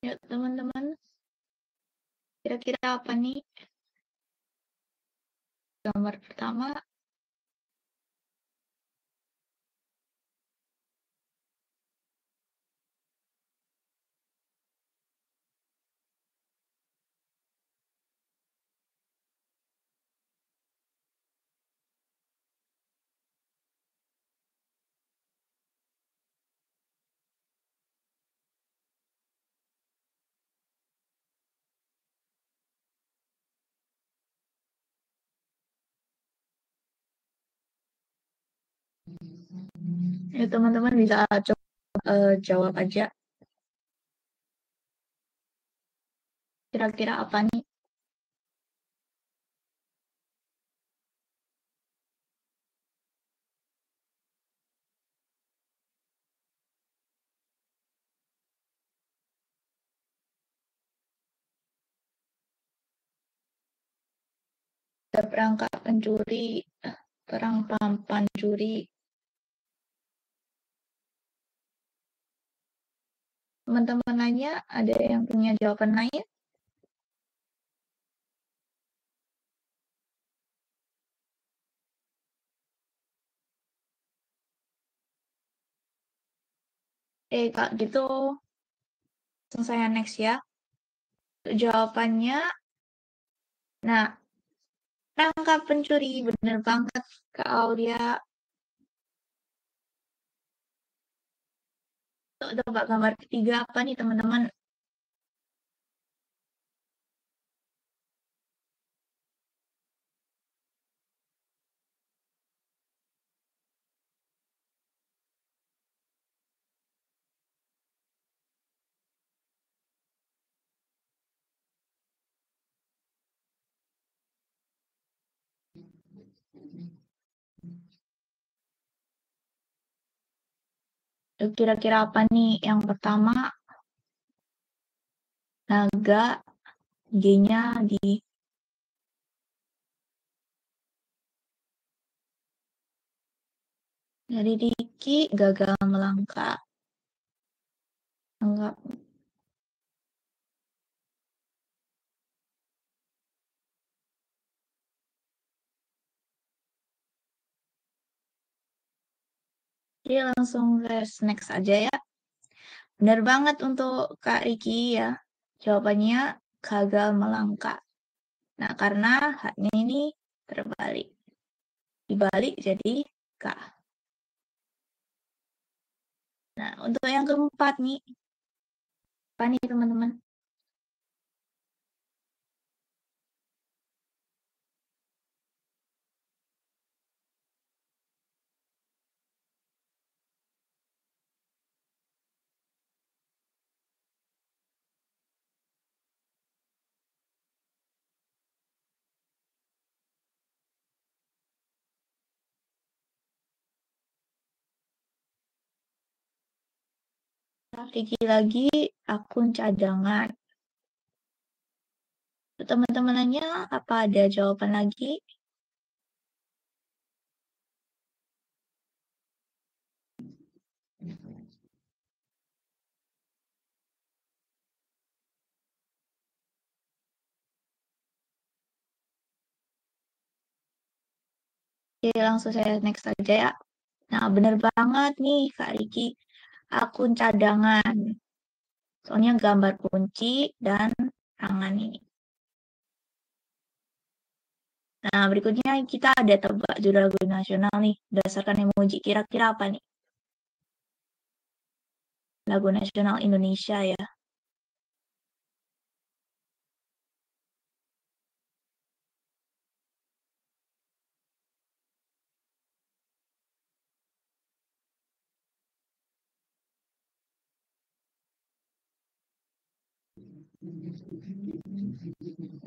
Yuk teman-teman, kira-kira apa nih? Gambar pertama, yuk teman-teman bisa coba jawab aja. Kira-kira apa nih? Ada perangkap pencuri, perang pancuri. Teman-teman lainnya ada yang punya jawaban lain? Kak gitu langsung saya next ya. Jawabannya, nah, perangkap pencuri, bener banget Kak Aulia. Coba gambar ketiga apa nih teman-teman? Kira-kira apa nih? Yang pertama, naga, G-nya di dari Diki, gagal melangkah. Enggak. Jadi langsung next aja ya. Benar banget untuk Kak Riki ya. Jawabannya gagal melangkah. Nah, karena haknya ini terbalik. Dibalik jadi K. Nah, untuk yang keempat nih. Apa nih teman-teman? Riki lagi akun cadangan. Teman-teman lainnya apa ada jawaban lagi? Oke, langsung saya next aja ya. Nah, bener banget nih Kak Riki, akun cadangan. Soalnya gambar kunci dan tangan ini. Nah, berikutnya kita ada tebak judul lagu nasional nih, berdasarkan emoji. Kira-kira apa nih? Lagu nasional Indonesia ya.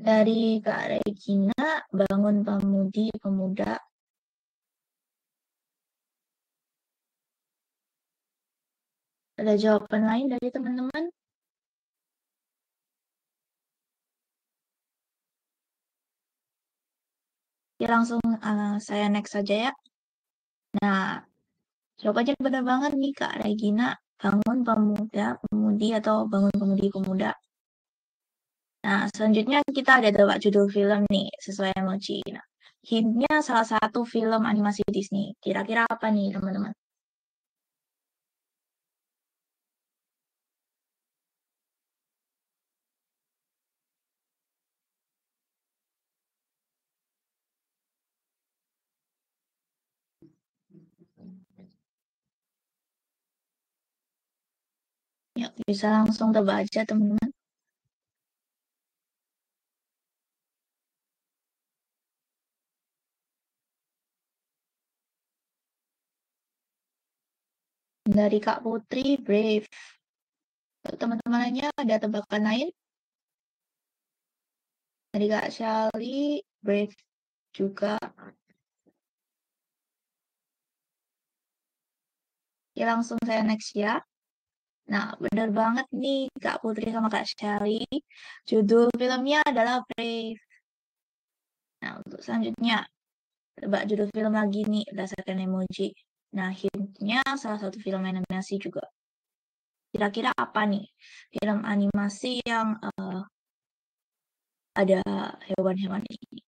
Dari Kak Regina, Bangun Pemudi Pemuda. Ada jawaban lain dari teman-teman? Ya langsung saya next saja ya. Nah, jawabannya benar banget nih Kak Regina. Bangun Pemuda Pemudi atau Bangun Pemudi Pemuda. Nah, selanjutnya kita ada tebak judul film nih, sesuai emoji. Nah, hintnya salah satu film animasi Disney. Kira-kira apa nih, teman-teman? Ya, bisa langsung tebak aja, teman-teman. Dari Kak Putri, Brave. Teman-teman lainnya ada tebakan lain? Dari Kak Shali, Brave juga. Ya, langsung saya next ya. Nah, bener banget nih Kak Putri sama Kak Shali. Judul filmnya adalah Brave. Nah, untuk selanjutnya, tebak judul film lagi nih berdasarkan emoji. Nah, hintnya salah satu film animasi juga. Kira-kira apa nih? Film animasi yang ada hewan-hewan ini.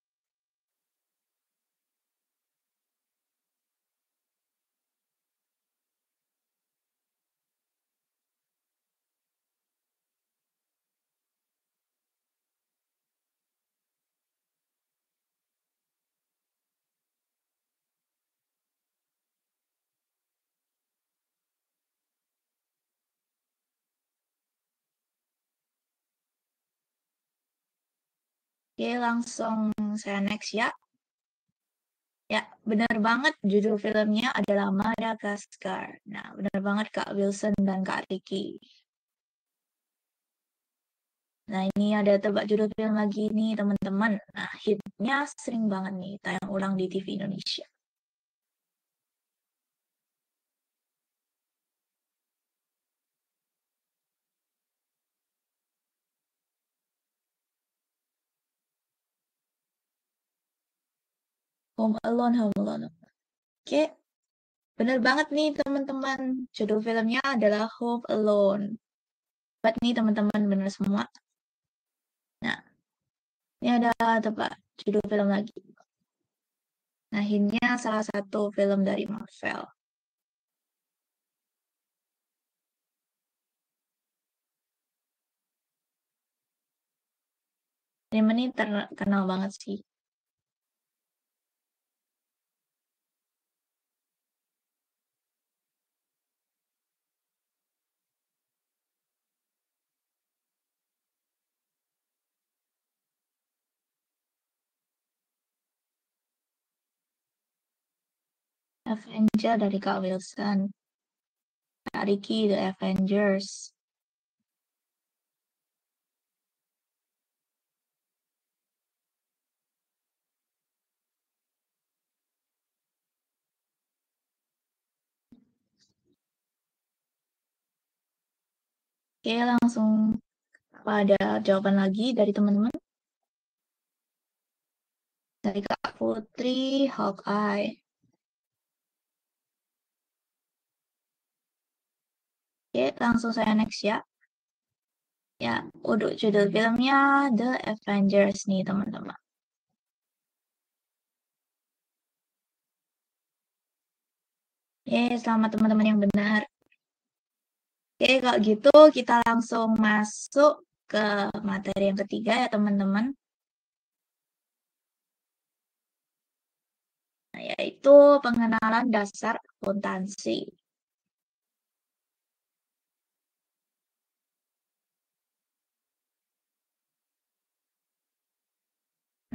Oke, langsung saya next ya. Ya, benar banget judul filmnya adalah Madagaskar. Nah, benar banget Kak Wilson dan Kak Ricky. Nah, ini ada tebak judul film lagi nih, teman-teman. Nah, hitnya sering banget nih tayang ulang di TV Indonesia. Home Alone, Home Alone. Oke, benar banget nih, teman-teman. Judul filmnya adalah Home Alone. Buat nih, teman-teman, benar semua. Nah, ini ada tebak judul film lagi. Nah, ini salah satu film dari Marvel. Ini terkenal banget sih. Avenger dari Kak Wilson. Kak Ricky, The Avengers. Oke, langsung ada jawaban lagi dari teman-teman. Dari Kak Putri, Hawkeye. Oke, langsung saya next ya. Ya, untuk judul filmnya The Avengers nih, teman-teman. Selamat teman-teman yang benar. Oke, kalau gitu kita langsung masuk ke materi yang ketiga ya teman-teman. Yaitu pengenalan dasar akuntansi.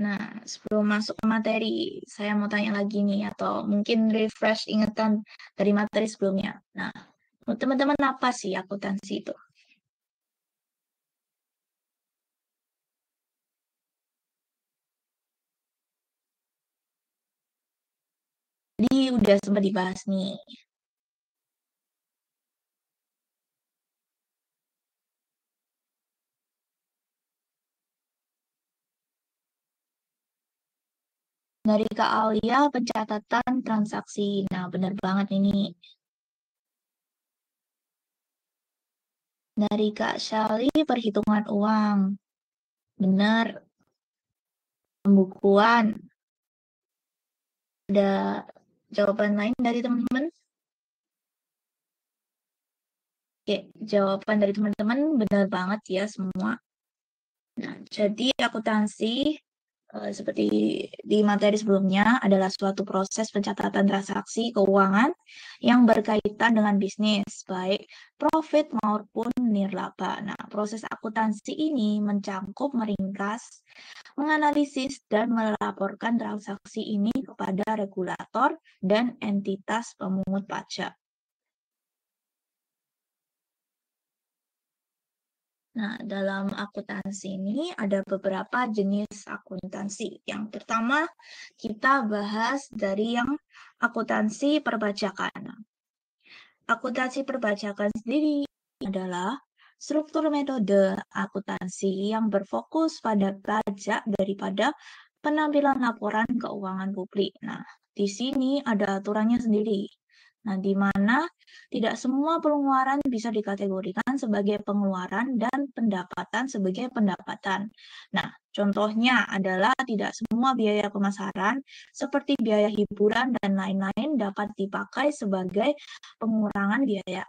Nah, sebelum masuk ke materi, saya mau tanya lagi nih, atau mungkin refresh ingatan dari materi sebelumnya. Nah, menurut teman-teman apa sih akuntansi itu? Jadi udah sempat dibahas nih. Dari Kak Alia, pencatatan transaksi. Nah, benar banget ini. Dari Kak Syali, perhitungan uang. Benar. Pembukuan. Ada jawaban lain dari teman-teman? Oke, jawaban dari teman-teman benar banget ya semua. Nah, jadi akuntansi seperti di materi sebelumnya adalah suatu proses pencatatan transaksi keuangan yang berkaitan dengan bisnis, baik profit maupun nirlaba. Nah, proses akuntansi ini mencangkup, meringkas, menganalisis, dan melaporkan transaksi ini kepada regulator dan entitas pemungut pajak. Nah, dalam akuntansi ini ada beberapa jenis akuntansi. Yang pertama, kita bahas dari yang akuntansi perpajakan. Akuntansi perpajakan sendiri adalah struktur metode akuntansi yang berfokus pada pajak daripada penampilan laporan keuangan publik. Nah, di sini ada aturannya sendiri. Nah, di mana tidak semua pengeluaran bisa dikategorikan sebagai pengeluaran dan pendapatan sebagai pendapatan. Nah, contohnya adalah tidak semua biaya pemasaran seperti biaya hiburan dan lain-lain dapat dipakai sebagai pengurangan biaya.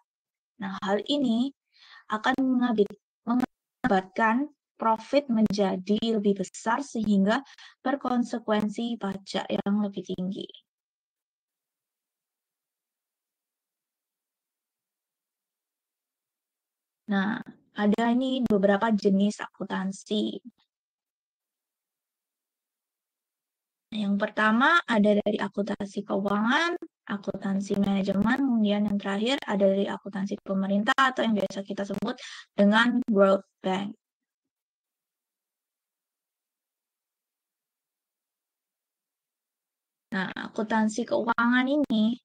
Nah, hal ini akan mengakibatkan profit menjadi lebih besar sehingga berkonsekuensi pajak yang lebih tinggi. Nah, ada ini beberapa jenis akuntansi. Yang pertama ada dari akuntansi keuangan, akuntansi manajemen, kemudian yang terakhir ada dari akuntansi pemerintah atau yang biasa kita sebut dengan World Bank. Nah, akuntansi keuangan ini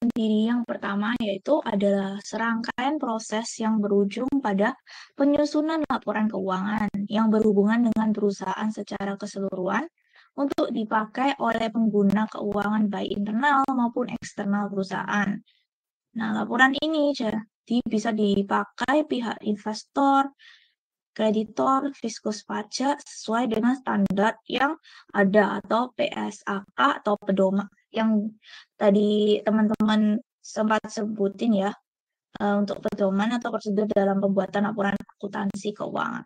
sendiri yang pertama yaitu adalah serangkaian proses yang berujung pada penyusunan laporan keuangan yang berhubungan dengan perusahaan secara keseluruhan untuk dipakai oleh pengguna keuangan baik internal maupun eksternal perusahaan. Nah, laporan ini jadi bisa dipakai pihak investor, kreditor, fiskus pajak sesuai dengan standar yang ada atau PSAK atau pedoman yang tadi teman-teman sempat sebutin ya untuk pedoman atau prosedur dalam pembuatan laporan akuntansi keuangan.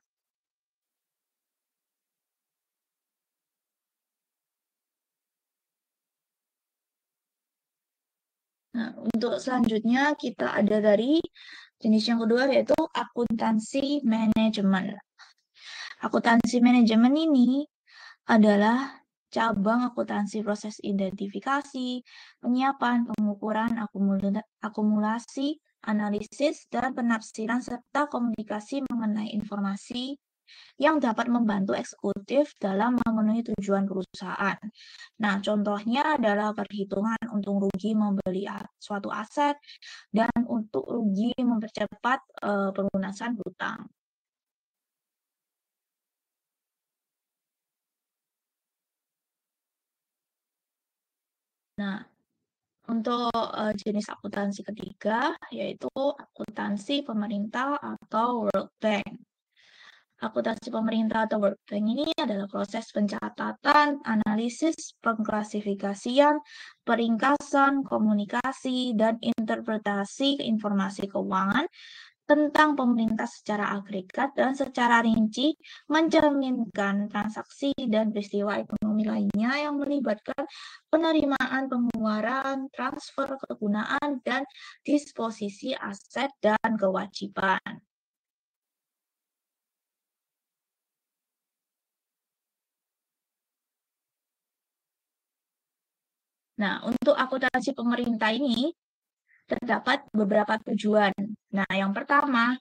Nah, untuk selanjutnya kita ada dari jenis yang kedua yaitu akuntansi manajemen. Akuntansi manajemen ini adalah cabang akuntansi proses identifikasi, penyiapan, pengukuran, akumulasi, analisis, dan penafsiran serta komunikasi mengenai informasi yang dapat membantu eksekutif dalam memenuhi tujuan perusahaan. Nah, contohnya adalah perhitungan untung rugi membeli suatu aset dan untuk rugi mempercepat pelunasan hutang. Nah, untuk jenis akuntansi ketiga, yaitu akuntansi pemerintah atau World Bank. akuntansi pemerintah atau World Bank ini adalah proses pencatatan, analisis, pengklasifikasian, peringkasan, komunikasi, dan interpretasi informasi keuangan tentang pemerintah secara agregat dan secara rinci, mencerminkan transaksi dan peristiwa ekonomi lainnya yang melibatkan penerimaan, pengeluaran, transfer, kegunaan, dan disposisi aset dan kewajiban. Nah, untuk akuntansi pemerintah ini terdapat beberapa tujuan. Nah, yang pertama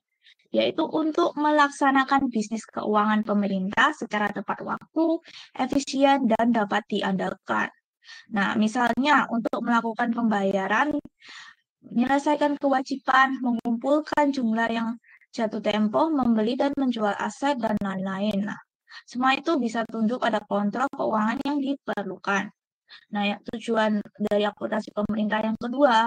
yaitu untuk melaksanakan bisnis keuangan pemerintah secara tepat waktu, efisien, dan dapat diandalkan. Nah, misalnya untuk melakukan pembayaran, menyelesaikan kewajiban, mengumpulkan jumlah yang jatuh tempo, membeli dan menjual aset, dan lain-lain. Nah, semua itu bisa tunduk pada kontrol keuangan yang diperlukan. Nah, ya, tujuan dari akuntansi pemerintah yang kedua,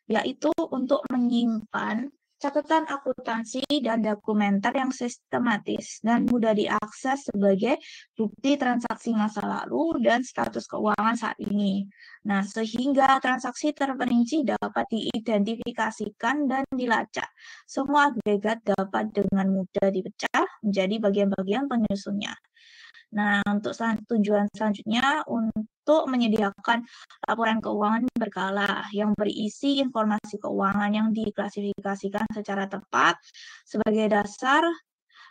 yaitu untuk menyimpan catatan akuntansi dan dokumenter yang sistematis dan mudah diakses sebagai bukti transaksi masa lalu dan status keuangan saat ini. Nah, sehingga transaksi terperinci dapat diidentifikasikan dan dilacak. Semua agregat dapat dengan mudah dipecah menjadi bagian-bagian penyusunnya. Nah, untuk tujuan selanjutnya untuk menyediakan laporan keuangan berkala yang berisi informasi keuangan yang diklasifikasikan secara tepat sebagai dasar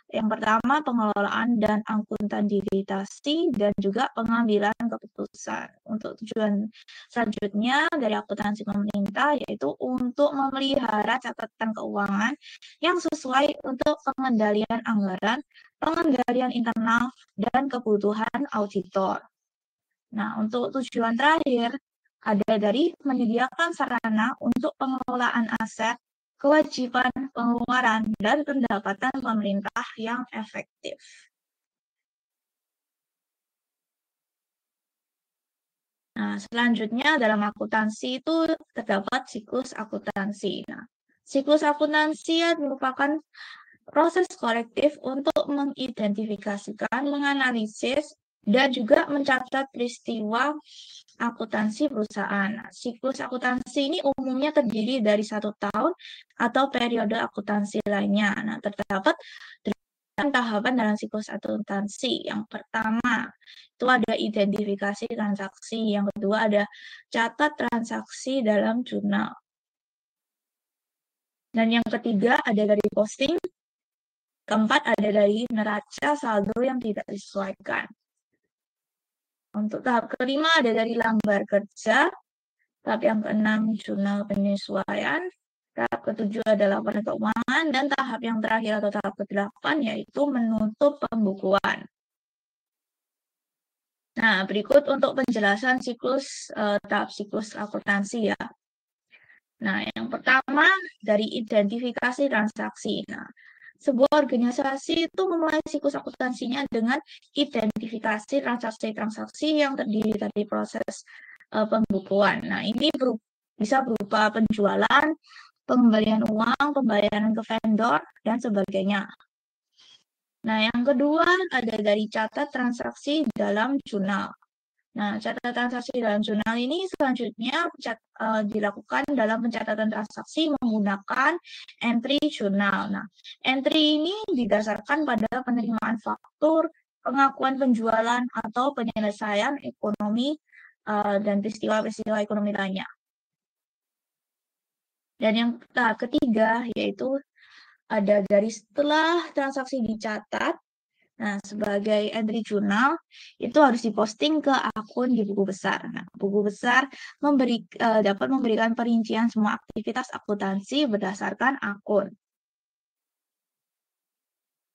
yang pertama pengelolaan dan akuntabilitasi dan juga pengambilan keputusan. Untuk tujuan selanjutnya dari akuntansi pemerintah yaitu untuk memelihara catatan keuangan yang sesuai untuk pengendalian anggaran, pengendalian internal, dan kebutuhan auditor. Nah, untuk tujuan terakhir ada dari menyediakan sarana untuk pengelolaan aset, kewajiban pengeluaran, dan pendapatan pemerintah yang efektif. Nah, selanjutnya dalam akuntansi itu terdapat siklus akuntansi. Nah, siklus akuntansi merupakan proses kolektif untuk mengidentifikasikan, menganalisis, dan juga mencatat peristiwa akuntansi perusahaan. Nah, siklus akuntansi ini umumnya terdiri dari 1 tahun atau periode akuntansi lainnya. Nah, terdapat 8 tahapan dalam siklus akuntansi. Yang pertama, itu ada identifikasi transaksi. Yang kedua ada catat transaksi dalam jurnal. Dan yang ketiga ada dari posting. Keempat ada dari neraca saldo yang tidak disesuaikan. Untuk tahap kelima ada dari lambar kerja. Tahap yang keenam jurnal penyesuaian. Tahap ketujuh adalah laporan keuangan. Dan tahap yang terakhir atau tahap ke-8 yaitu menutup pembukuan. Nah, berikut untuk penjelasan siklus tahap siklus akuntansi ya. Nah, yang pertama dari identifikasi transaksi. Nah, sebuah organisasi itu memulai siklus akuntansinya dengan identifikasi transaksi-transaksi yang terdiri dari proses pembukuan. Nah, ini bisa berupa penjualan, pengembalian uang, pembayaran ke vendor, dan sebagainya. Nah, yang kedua ada dari catat transaksi dalam jurnal. Nah, catatan transaksi dalam jurnal ini selanjutnya dilakukan dalam pencatatan transaksi menggunakan entry jurnal. Nah, entry ini didasarkan pada penerimaan faktur, pengakuan penjualan, atau penyelesaian ekonomi dan peristiwa-peristiwa ekonomi lainnya. Dan yang ketiga yaitu ada dari setelah transaksi dicatat. Nah, sebagai entry jurnal itu harus diposting ke akun di buku besar. Nah, buku besar dapat memberikan perincian semua aktivitas akuntansi berdasarkan akun.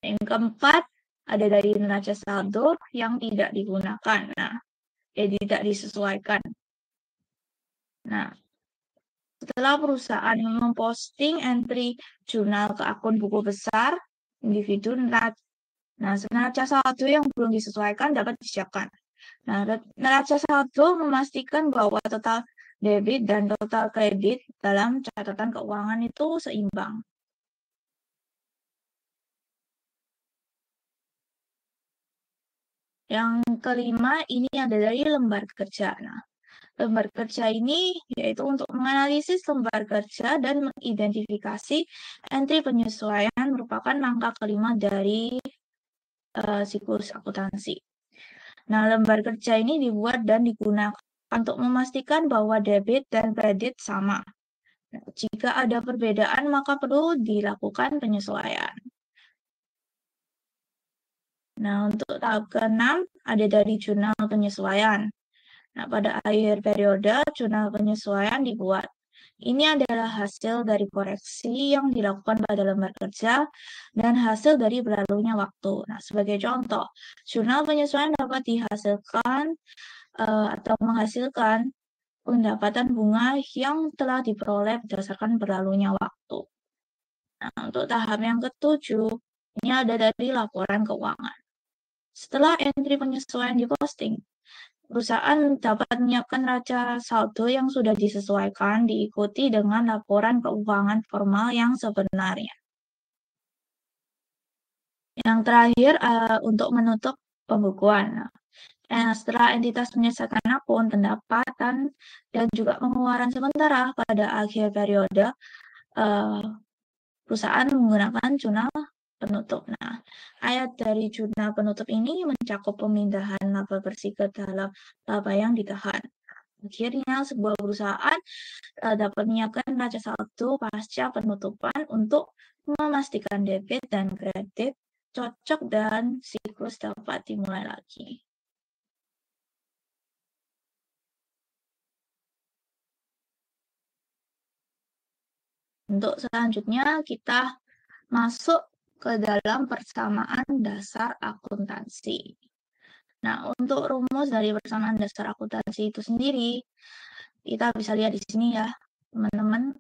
Yang keempat, ada dari neraca saldo yang tidak digunakan. Nah, tidak disesuaikan. Nah, setelah perusahaan memposting entry jurnal ke akun buku besar, individu neraca saldo yang belum disesuaikan dapat disiapkan. Nah, neraca saldo memastikan bahwa total debit dan total kredit dalam catatan keuangan itu seimbang. Yang kelima ini ada dari lembar kerja. Nah, lembar kerja ini yaitu untuk menganalisis lembar kerja dan mengidentifikasi entry penyesuaian merupakan langkah kelima dari siklus akuntansi. Nah, lembar kerja ini dibuat dan digunakan untuk memastikan bahwa debit dan kredit sama. Nah, jika ada perbedaan, maka perlu dilakukan penyesuaian. Nah, untuk tahap ke-6 ada dari jurnal penyesuaian. Nah, pada akhir periode, jurnal penyesuaian dibuat. Ini adalah hasil dari koreksi yang dilakukan pada lembar kerja dan hasil dari berlalunya waktu. Nah, sebagai contoh, jurnal penyesuaian dapat dihasilkan atau menghasilkan pendapatan bunga yang telah diperoleh berdasarkan berlalunya waktu. Nah, untuk tahap yang ke-7, ini ada dari laporan keuangan. Setelah entry penyesuaian diposting, perusahaan dapat menyiapkan raca saldo yang sudah disesuaikan diikuti dengan laporan keuangan formal yang sebenarnya. Yang terakhir, untuk menutup pembukuan. Setelah entitas menyelesaikan akun, pendapatan, dan juga pengeluaran sementara pada akhir periode, perusahaan menggunakan jurnal penutup. Nah, ayat dari jurnal penutup ini mencakup pemindahan laba bersih ke dalam laba yang ditahan. Akhirnya, sebuah perusahaan dapat menyiapkan raca saldo pasca penutupan untuk memastikan debit dan kredit cocok dan siklus dapat dimulai lagi. Untuk selanjutnya kita masuk ke dalam persamaan dasar akuntansi. Nah, untuk rumus dari persamaan dasar akuntansi itu sendiri, kita bisa lihat di sini ya, teman-teman.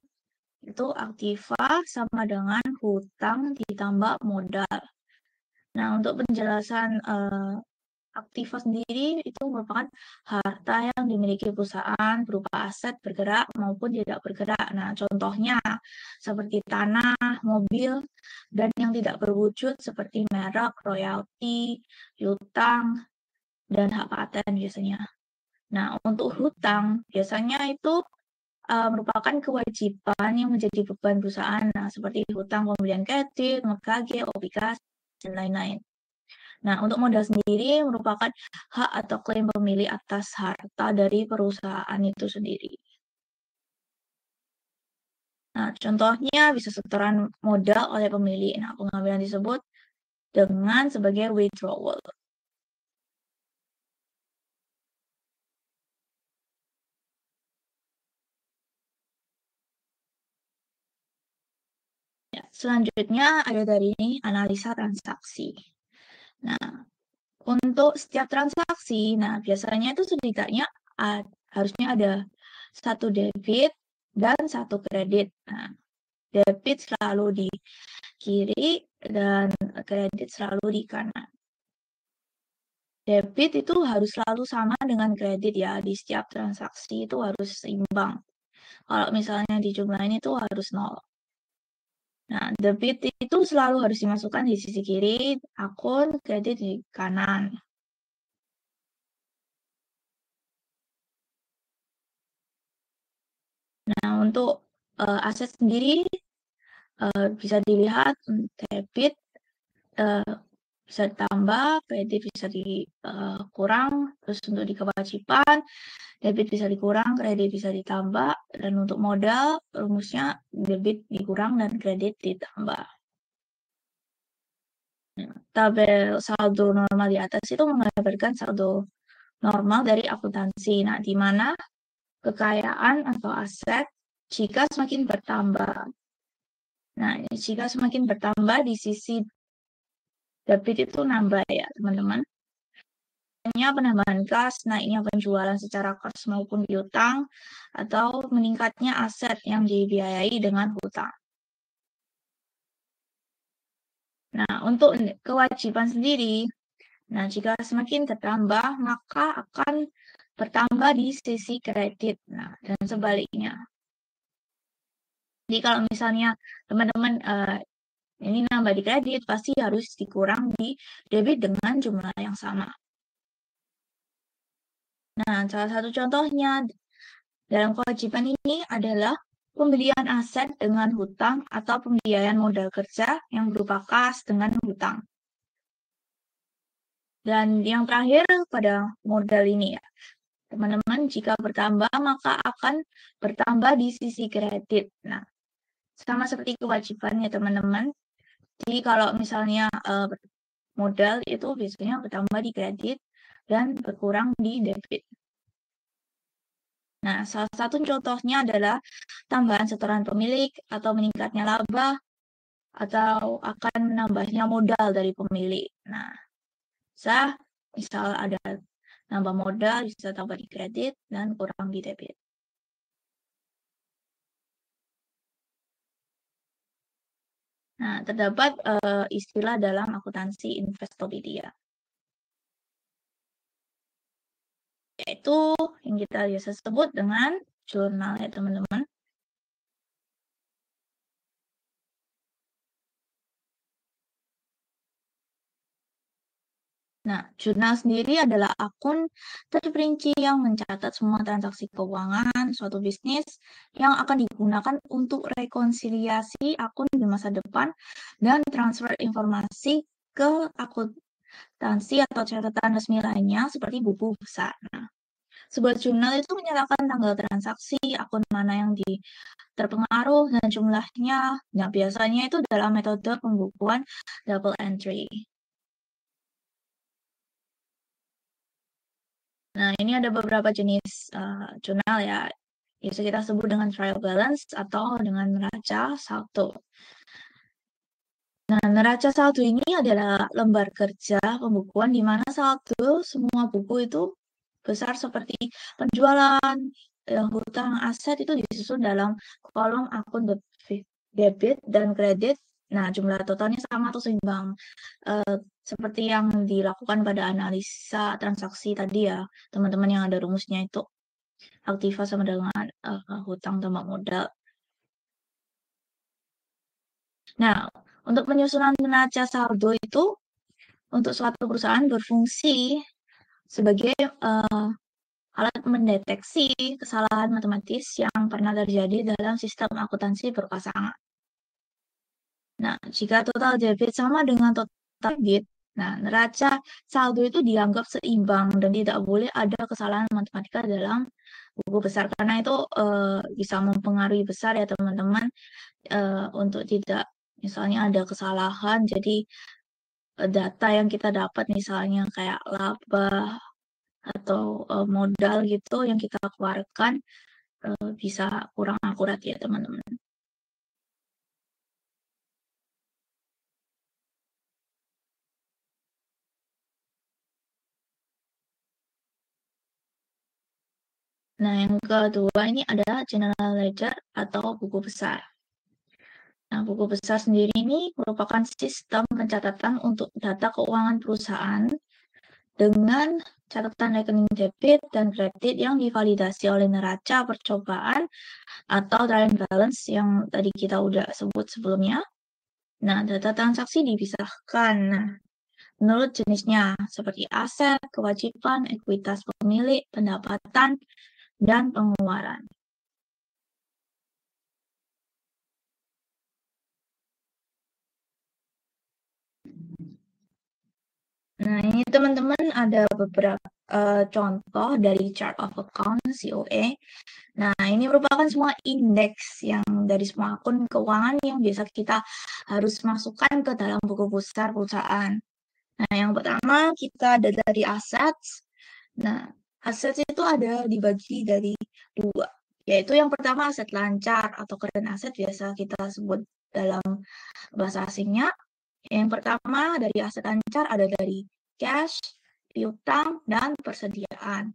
Itu aktiva sama dengan hutang ditambah modal. Nah, untuk penjelasan aktiva sendiri itu merupakan harta yang dimiliki perusahaan berupa aset bergerak maupun tidak bergerak. Nah, contohnya seperti tanah, mobil, dan yang tidak berwujud seperti merek, royalti, piutang, dan hak paten biasanya. Nah, untuk hutang biasanya itu merupakan kewajiban yang menjadi beban perusahaan. Nah, seperti hutang pembelian kredit, mortgage, obligasi, dan lain-lain. Nah, untuk modal sendiri merupakan hak atau klaim pemilik atas harta dari perusahaan itu sendiri. Nah, contohnya bisa setoran modal oleh pemilik. Nah, pengambilan disebut dengan sebagai withdrawal. Ya, selanjutnya ada dari ini analisa transaksi. Nah, untuk setiap transaksi, nah biasanya itu setidaknya harusnya ada satu debit dan satu kredit. Nah, debit selalu di kiri dan kredit selalu di kanan. Debit itu harus selalu sama dengan kredit ya, di setiap transaksi itu harus seimbang. Kalau misalnya dijumlahin itu harus 0. Nah, debit itu selalu harus dimasukkan di sisi kiri, akun kredit di kanan. Nah, untuk aset sendiri bisa dilihat debit bisa ditambah, kredit bisa dikurang, terus untuk di kewajiban, debit bisa dikurang, kredit bisa ditambah, dan untuk modal, rumusnya debit dikurang dan kredit ditambah. Tabel saldo normal di atas itu menggambarkan saldo normal dari akuntansi. Nah, di mana kekayaan atau aset jika semakin bertambah. Nah, jika semakin bertambah di sisi debit itu nambah ya, teman-teman. Penambahan kas, naiknya penjualan secara kas maupun piutang, atau meningkatnya aset yang dibiayai dengan hutang. Nah, untuk kewajiban sendiri, nah jika semakin bertambah, maka akan bertambah di sisi kredit. Nah, dan sebaliknya. Jadi kalau misalnya teman-teman ini nambah di kredit, pasti harus dikurang di debit dengan jumlah yang sama. Nah, salah satu contohnya dalam kewajiban ini adalah pembelian aset dengan hutang atau pembiayaan modal kerja yang berupa kas dengan hutang. Dan yang terakhir pada modal ini ya, teman-teman, jika bertambah maka akan bertambah di sisi kredit. Nah, sama seperti kewajibannya teman-teman. Jadi kalau misalnya modal itu biasanya bertambah di kredit dan berkurang di debit. Nah, salah satu contohnya adalah tambahan setoran pemilik atau meningkatnya laba atau akan menambahnya modal dari pemilik. Nah, bisa misal ada nambah modal bisa tambah di kredit dan kurang di debit. Nah, terdapat istilah dalam akuntansi Investopedia, yaitu yang kita biasa sebut dengan jurnal ya teman-teman. Nah, jurnal sendiri adalah akun terperinci yang mencatat semua transaksi keuangan suatu bisnis yang akan digunakan untuk rekonsiliasi akun di masa depan dan transfer informasi ke akuntansi atau catatan resmi lainnya seperti buku besar. Nah, sebuah jurnal itu menyatakan tanggal transaksi, akun mana yang terpengaruh, dan jumlahnya. Nah, biasanya itu dalam metode pembukuan double entry. Nah, ini ada beberapa jenis jurnal ya. Bisa kita sebut dengan trial balance atau dengan neraca saldo. Nah, neraca saldo ini adalah lembar kerja pembukuan di mana saldo semua buku itu besar seperti penjualan, hutang, aset itu disusun dalam kolom akun debit dan kredit. Nah, jumlah totalnya sama atau seimbang. Seperti yang dilakukan pada analisa transaksi tadi ya, teman-teman yang ada rumusnya itu. Aktiva sama dengan hutang tambah modal. Nah, untuk penyusunan neraca saldo itu untuk suatu perusahaan berfungsi sebagai alat mendeteksi kesalahan matematis yang pernah terjadi dalam sistem akuntansi berpasangan. Nah, jika total debit sama dengan total debit, nah neraca saldo itu dianggap seimbang dan tidak boleh ada kesalahan matematika dalam buku besar karena itu bisa mempengaruhi besar ya teman-teman, untuk tidak misalnya ada kesalahan jadi data yang kita dapat misalnya kayak laba atau modal gitu yang kita keluarkan bisa kurang akurat ya teman-teman. Nah, yang kedua ini adalah general ledger atau buku besar. Nah, buku besar sendiri ini merupakan sistem pencatatan untuk data keuangan perusahaan dengan catatan rekening debit dan kredit yang divalidasi oleh neraca percobaan atau trial balance yang tadi kita udah sebut sebelumnya. Nah, data transaksi dipisahkan. Nah, menurut jenisnya seperti aset, kewajiban, ekuitas pemilik, pendapatan, dan pengeluaran. Nah, ini teman-teman ada beberapa contoh dari chart of account COA. Nah, ini merupakan semua indeks yang dari semua akun keuangan yang biasa kita harus masukkan ke dalam buku besar perusahaan. Nah, yang pertama kita ada dari assets. Nah, assets itu ada dibagi dari dua, yaitu yang pertama aset lancar atau current asset biasa kita sebut dalam bahasa asingnya. Yang pertama dari aset lancar ada dari cash, piutang, dan persediaan.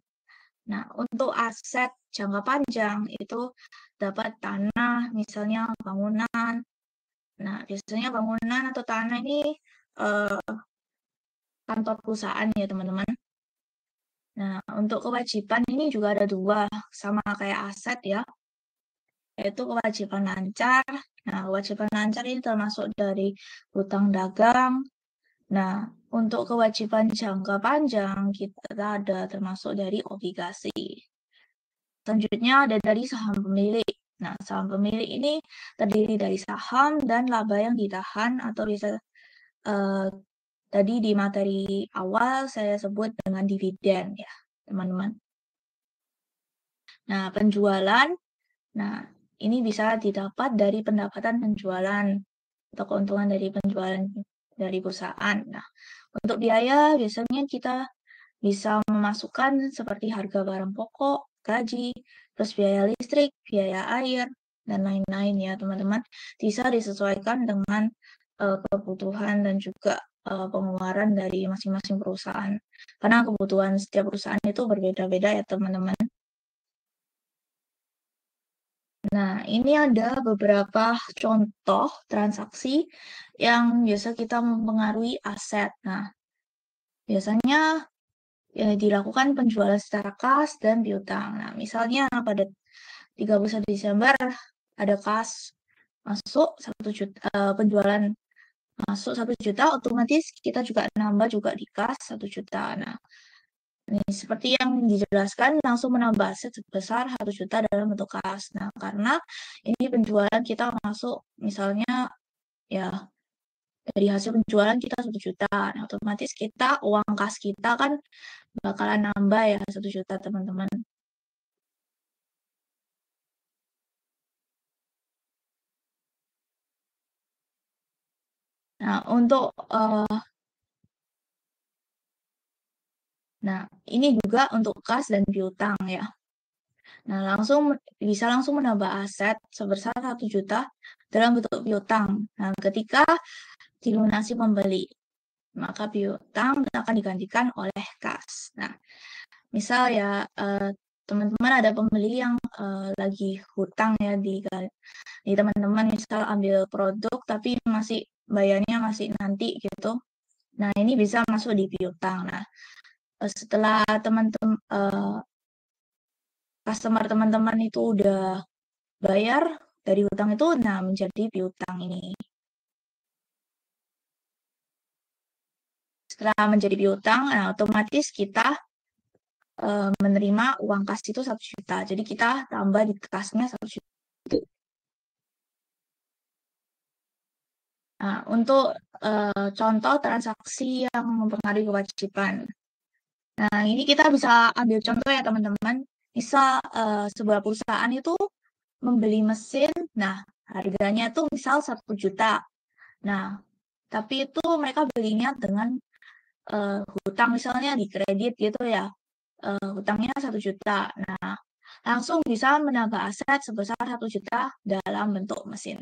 Nah, untuk aset jangka panjang itu dapat tanah, misalnya bangunan. Nah, biasanya bangunan atau tanah ini kantor perusahaan ya teman-teman. Nah, untuk kewajiban ini juga ada dua, sama kayak aset ya, yaitu kewajiban lancar. Nah, kewajiban lancar ini termasuk dari hutang dagang, Nah, untuk kewajiban jangka panjang kita ada termasuk dari obligasi. Selanjutnya ada dari saham pemilik. Nah, saham pemilik ini terdiri dari saham dan laba yang ditahan atau bisa tadi di materi awal saya sebut dengan dividen ya, teman-teman. Nah, penjualan, nah ini bisa didapat dari pendapatan penjualan atau keuntungan dari penjualan dari perusahaan. Nah, untuk biaya biasanya kita bisa memasukkan seperti harga barang pokok, gaji, terus biaya listrik, biaya air, dan lain-lain ya teman-teman. Bisa disesuaikan dengan kebutuhan dan juga pengeluaran dari masing-masing perusahaan. Karena kebutuhan setiap perusahaan itu berbeda-beda ya teman-teman. Nah, ini ada beberapa contoh transaksi yang biasa kita mempengaruhi aset. Nah, biasanya ya, dilakukan penjualan secara kas dan piutang. Nah, misalnya pada 31 Desember ada kas masuk 1 juta, penjualan masuk 1 juta, otomatis kita juga nambah juga di kas 1 juta. Nah, ini seperti yang dijelaskan langsung menambah aset sebesar 1 juta dalam bentuk kas. Nah, karena ini penjualan kita masuk misalnya ya dari hasil penjualan kita 1 juta. Nah, otomatis kita uang kas kita kan bakalan nambah ya 1 juta teman-teman. Nah, untuk nah, ini juga untuk kas dan piutang ya. Nah, bisa langsung menambah aset sebesar 1 juta dalam bentuk piutang. Nah, ketika dilunasi pembeli, maka piutang akan digantikan oleh kas. Nah, misal ya teman-teman ada pembeli yang lagi hutang ya di teman-teman misal ambil produk tapi masih bayarnya masih nanti gitu. Nah, ini bisa masuk di piutang. Nah, setelah teman-teman customer teman-teman itu udah bayar dari hutang itu, nah menjadi piutang ini. Setelah menjadi piutang, nah otomatis kita menerima uang kas itu 1 juta. Jadi kita tambah di kasnya 1 juta. Nah, untuk contoh transaksi yang mempengaruhi kewajiban. Nah, ini kita bisa ambil contoh ya teman-teman. Misal sebuah perusahaan itu membeli mesin, nah harganya tuh misal 1 juta. Nah, tapi itu mereka belinya dengan hutang misalnya di kredit gitu ya. Hutangnya 1 juta. Nah, langsung bisa menambah aset sebesar 1 juta dalam bentuk mesin.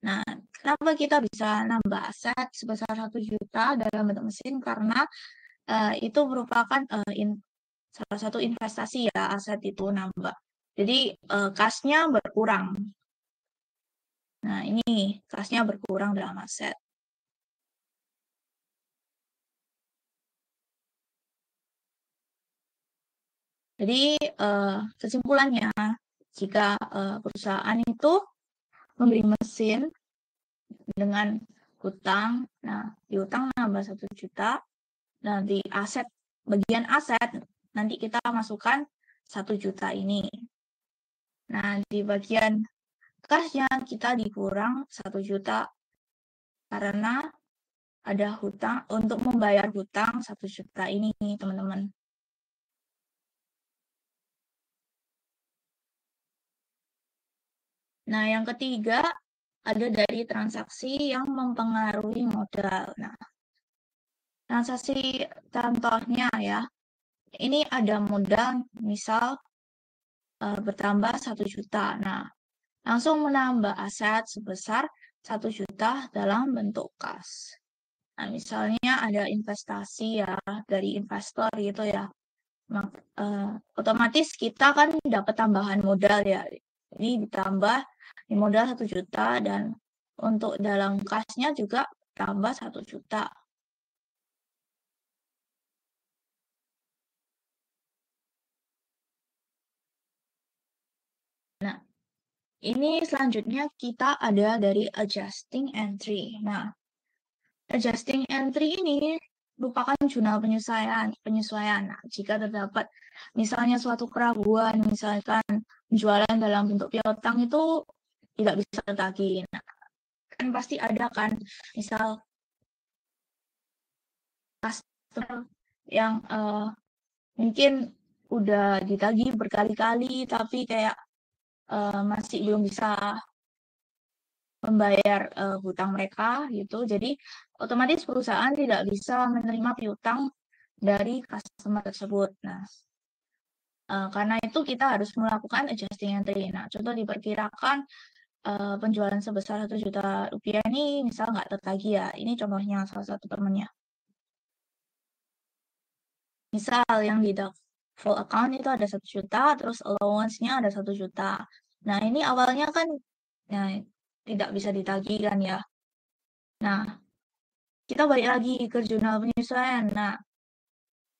Nah, kenapa kita bisa nambah aset sebesar 1 juta dalam bentuk mesin? Karena itu merupakan salah satu investasi ya, aset itu nambah. Jadi kasnya berkurang. Nah, ini kasnya berkurang dalam aset. Jadi kesimpulannya, jika perusahaan itu membeli mesin dengan hutang, nah di hutang nambah 1 juta, nah di aset, bagian aset nanti kita masukkan 1 juta ini. Nah di bagian kasnya kita dikurang 1 juta karena ada hutang untuk membayar hutang 1 juta ini teman-teman. Nah yang ketiga ada dari transaksi yang mempengaruhi modal. Nah, transaksi contohnya ya, ini ada modal misal bertambah 1 juta. Nah, langsung menambah aset sebesar 1 juta dalam bentuk kas. Nah, misalnya ada investasi ya dari investor gitu ya. Otomatis kita kan dapat tambahan modal ya. Ini ditambah di modal 1 juta dan untuk dalam kasnya juga tambah 1 juta. Nah, ini selanjutnya kita ada dari adjusting entry. Nah, Adjusting entry ini merupakan jurnal penyesuaian. Nah, jika terdapat misalnya suatu keraguan, misalkan penjualan dalam bentuk piutang itu tidak bisa tertagih. Nah, kan pasti ada kan, misal customer yang mungkin udah ditagih berkali-kali tapi kayak masih belum bisa membayar hutang mereka gitu. Jadi otomatis perusahaan tidak bisa menerima piutang dari customer tersebut. Nah, karena itu kita harus melakukan adjusting entry. Nah, contoh diperkirakan penjualan sebesar 1 juta rupiah ini misal nggak tertagih ya. Ini contohnya salah satu temennya. Misal yang di full account itu ada 1 juta, terus allowance-nya ada 1 juta. Nah, ini awalnya kan ya, tidak bisa ditagih kan ya. Nah, kita balik lagi ke jurnal penyesuaian. Nah,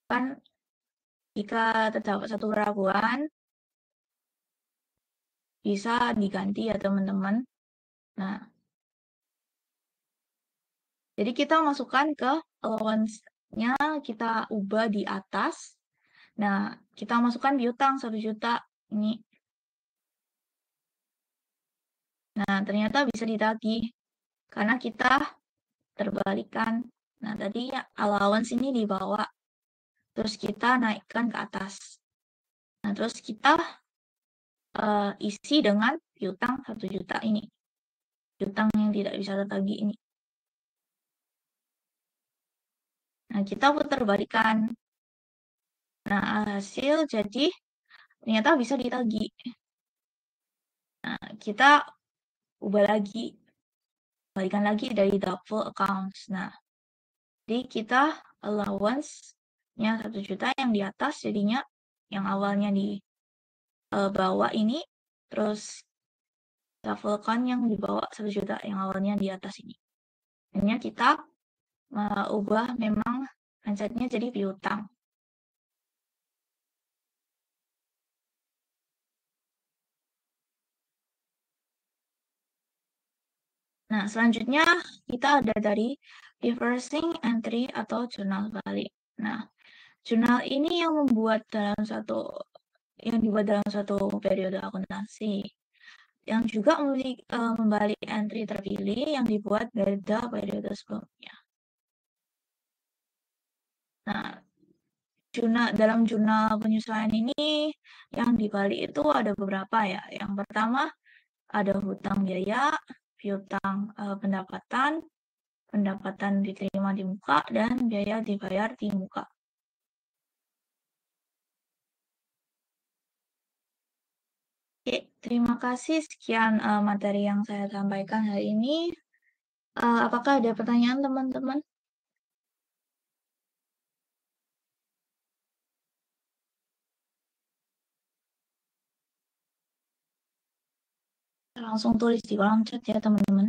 kan jika terdapat satu keraguan, bisa diganti ya teman-teman. Nah, jadi kita masukkan ke allowance-nya, kita ubah di atas. Nah, kita masukkan piutang 1 juta ini. Nah, ternyata bisa ditagih karena kita terbalikan. Nah, tadi ya allowance ini dibawa, terus kita naikkan ke atas. Nah, terus kita isi dengan piutang 1 juta ini. Piutang yang tidak bisa tertagih ini. Nah, kita putar balikan. Nah, hasil jadi ternyata bisa ditagih. Nah, kita ubah lagi. Balikan lagi dari double accounts. Nah, jadi kita allowance-nya 1 juta yang di atas jadinya yang awalnya di bawah ini, terus double account yang di bawah 1 juta yang awalnya di atas ini. Akhirnya kita ubah memang mindset-nya jadi piutang. Nah, selanjutnya kita ada dari reversing entry atau jurnal balik. Nah, jurnal ini yang dibuat dalam satu periode akuntansi, yang juga membalik entry terpilih yang dibuat pada periode sebelumnya. Nah, dalam jurnal penyesuaian ini yang dibalik itu ada beberapa ya. Yang pertama ada hutang biaya, piutang pendapatan, pendapatan diterima di muka, dan biaya dibayar di muka. Oke, terima kasih. Sekian materi yang saya sampaikan hari ini. Apakah ada pertanyaan teman-teman? Langsung tulis di kolom chat ya teman-teman.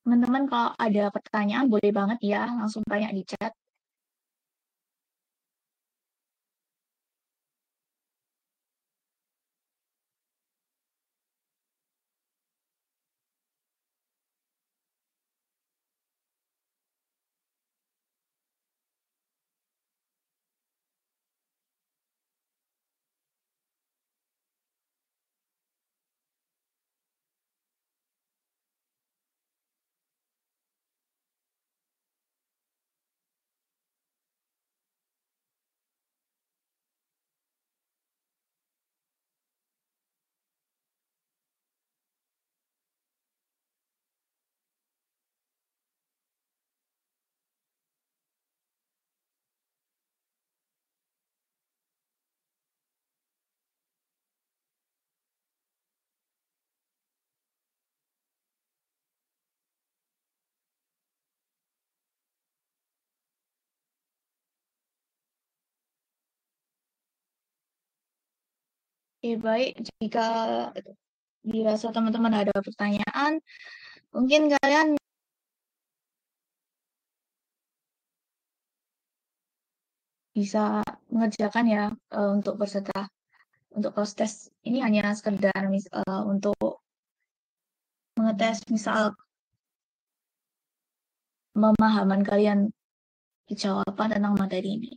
Teman-teman kalau ada pertanyaan boleh banget ya langsung tanya di chat. Oke, baik. Jika dirasa teman-teman ada pertanyaan, mungkin kalian bisa mengerjakan ya untuk peserta. Untuk post test ini hanya sekedar untuk mengetes misal pemahaman kalian di jawaban tentang materi ini.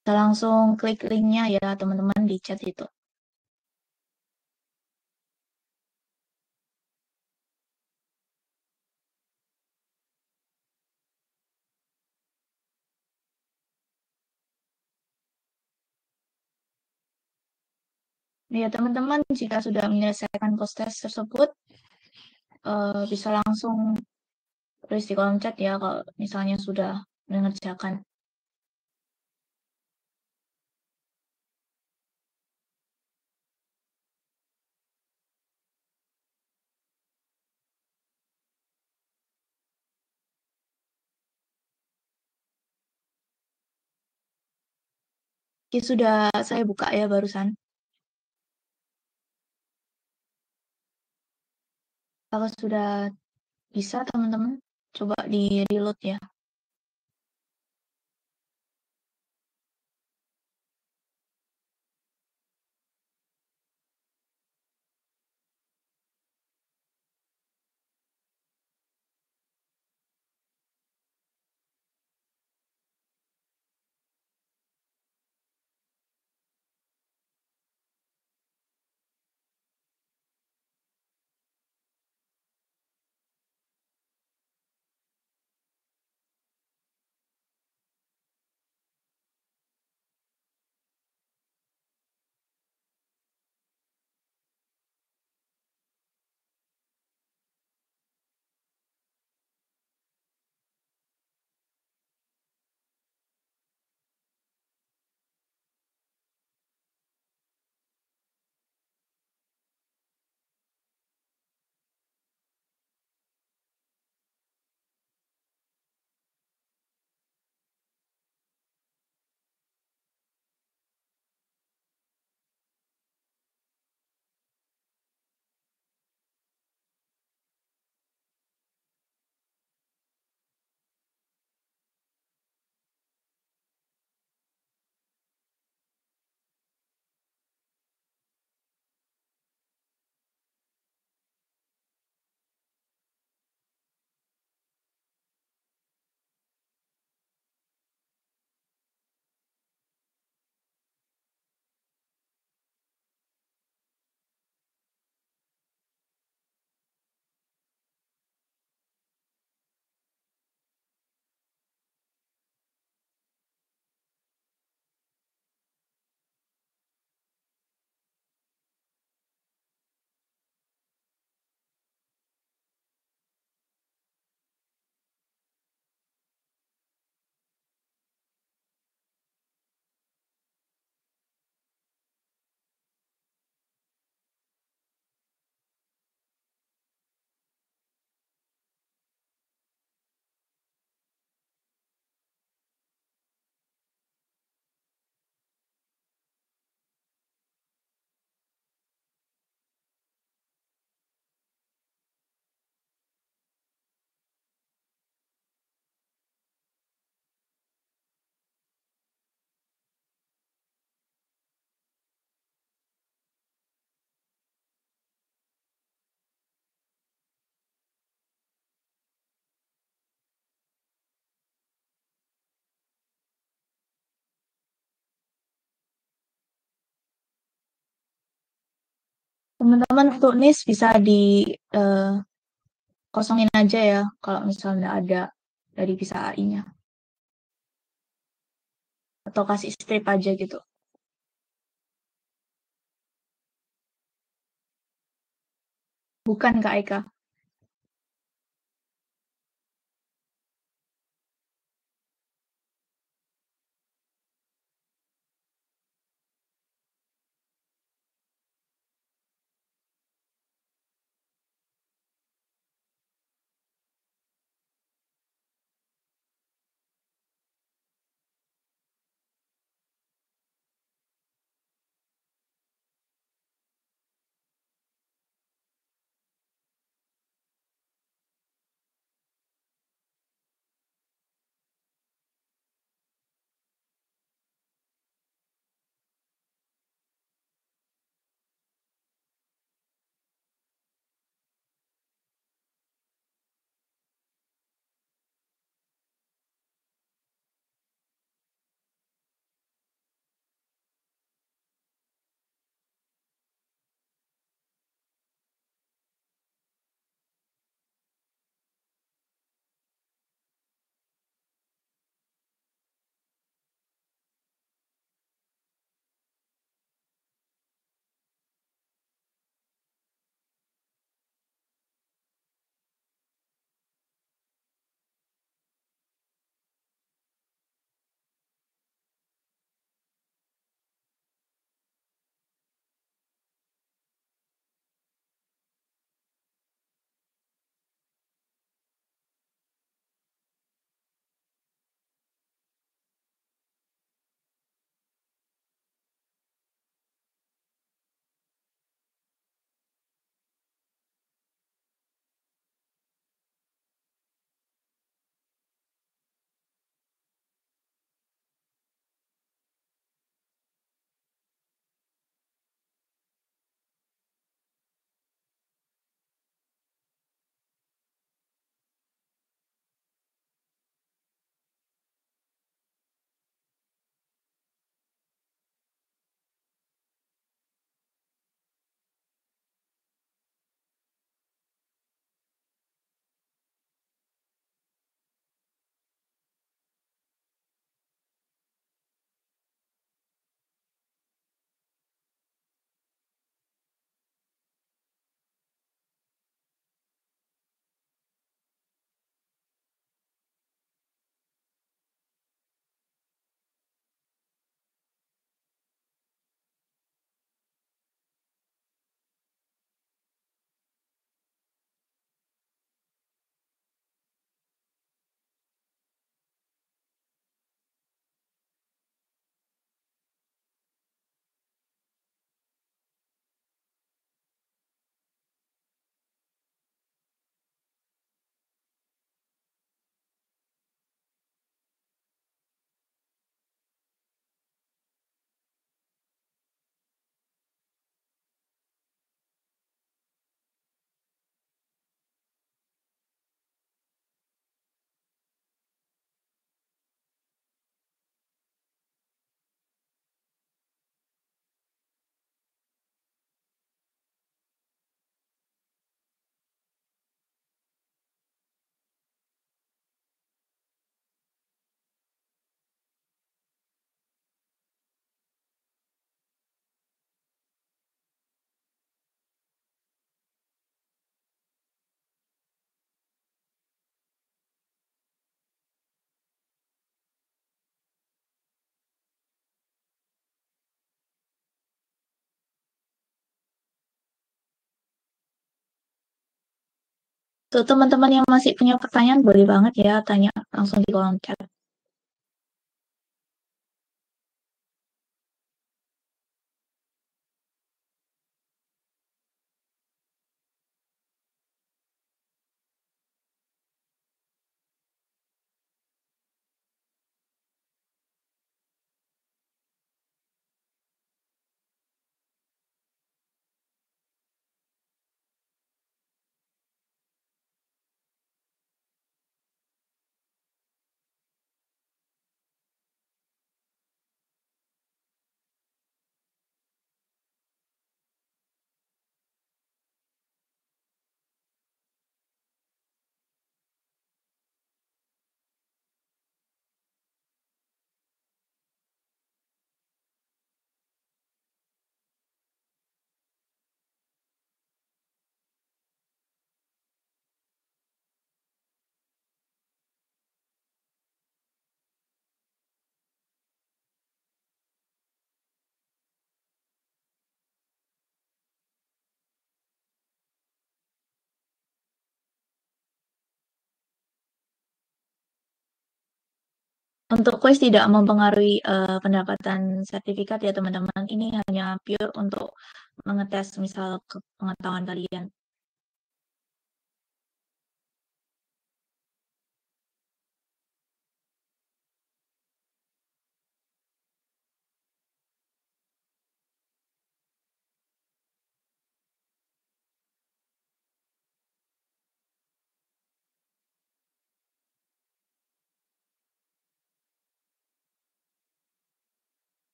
Kita langsung klik linknya ya teman-teman di chat itu. Ya teman-teman, jika sudah menyelesaikan post test tersebut, bisa langsung tulis di kolom chat ya kalau misalnya sudah mengerjakan. Oke, sudah saya buka ya barusan. Kalau sudah bisa teman-teman, coba di reload ya. Teman-teman untuk NIS bisa di kosongin aja ya kalau misalnya ada dari visa AI-nya. Atau kasih strip aja gitu. Bukan Kak Eka. Untuk teman-teman yang masih punya pertanyaan, boleh banget ya tanya langsung di kolom chat. Untuk kuis tidak mempengaruhi pendapatan sertifikat ya teman-teman. Ini hanya pure untuk mengetes misal pengetahuan kalian.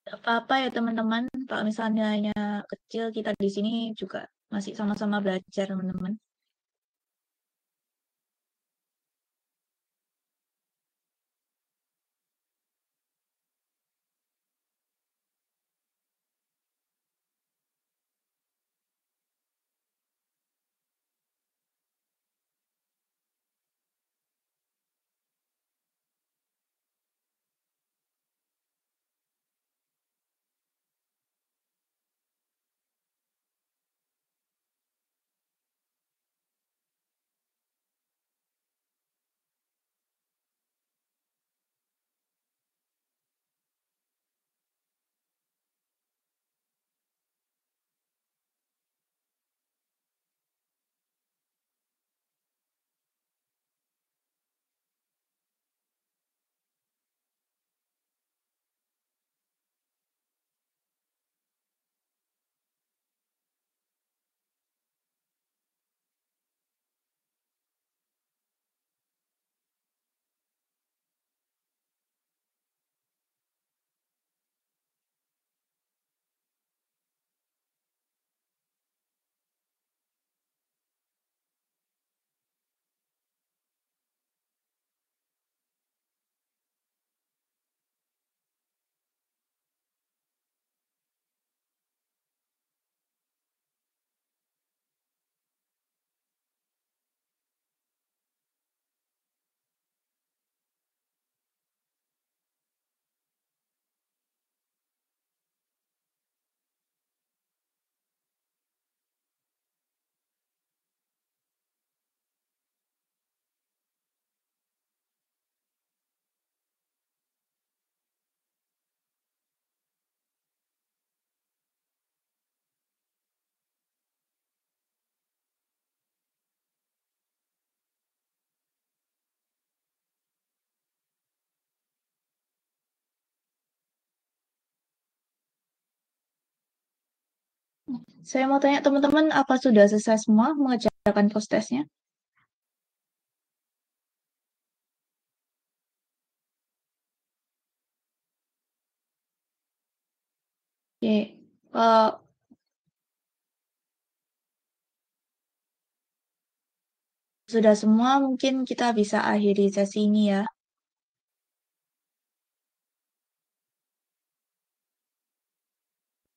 Tidak apa-apa ya teman-teman. Kalau misalnya hanya kecil, kita di sini juga masih sama-sama belajar teman-teman. Saya mau tanya teman-teman, apa sudah selesai semua mengerjakan post-testnya? Oke, kalau sudah semua, mungkin kita bisa akhiri sesi ini ya.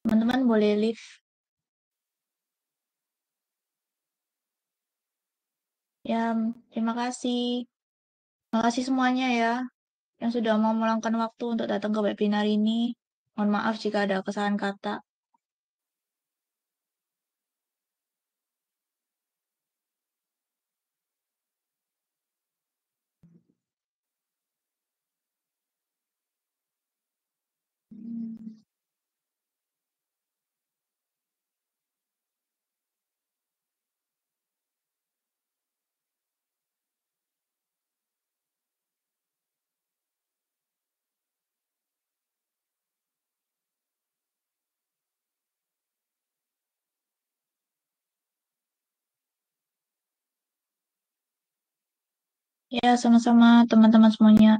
Teman-teman boleh leave. Ya, terima kasih. Terima kasih semuanya ya yang sudah mau meluangkan waktu untuk datang ke webinar ini. Mohon maaf jika ada kesalahan kata. Ya, sama-sama teman-teman semuanya.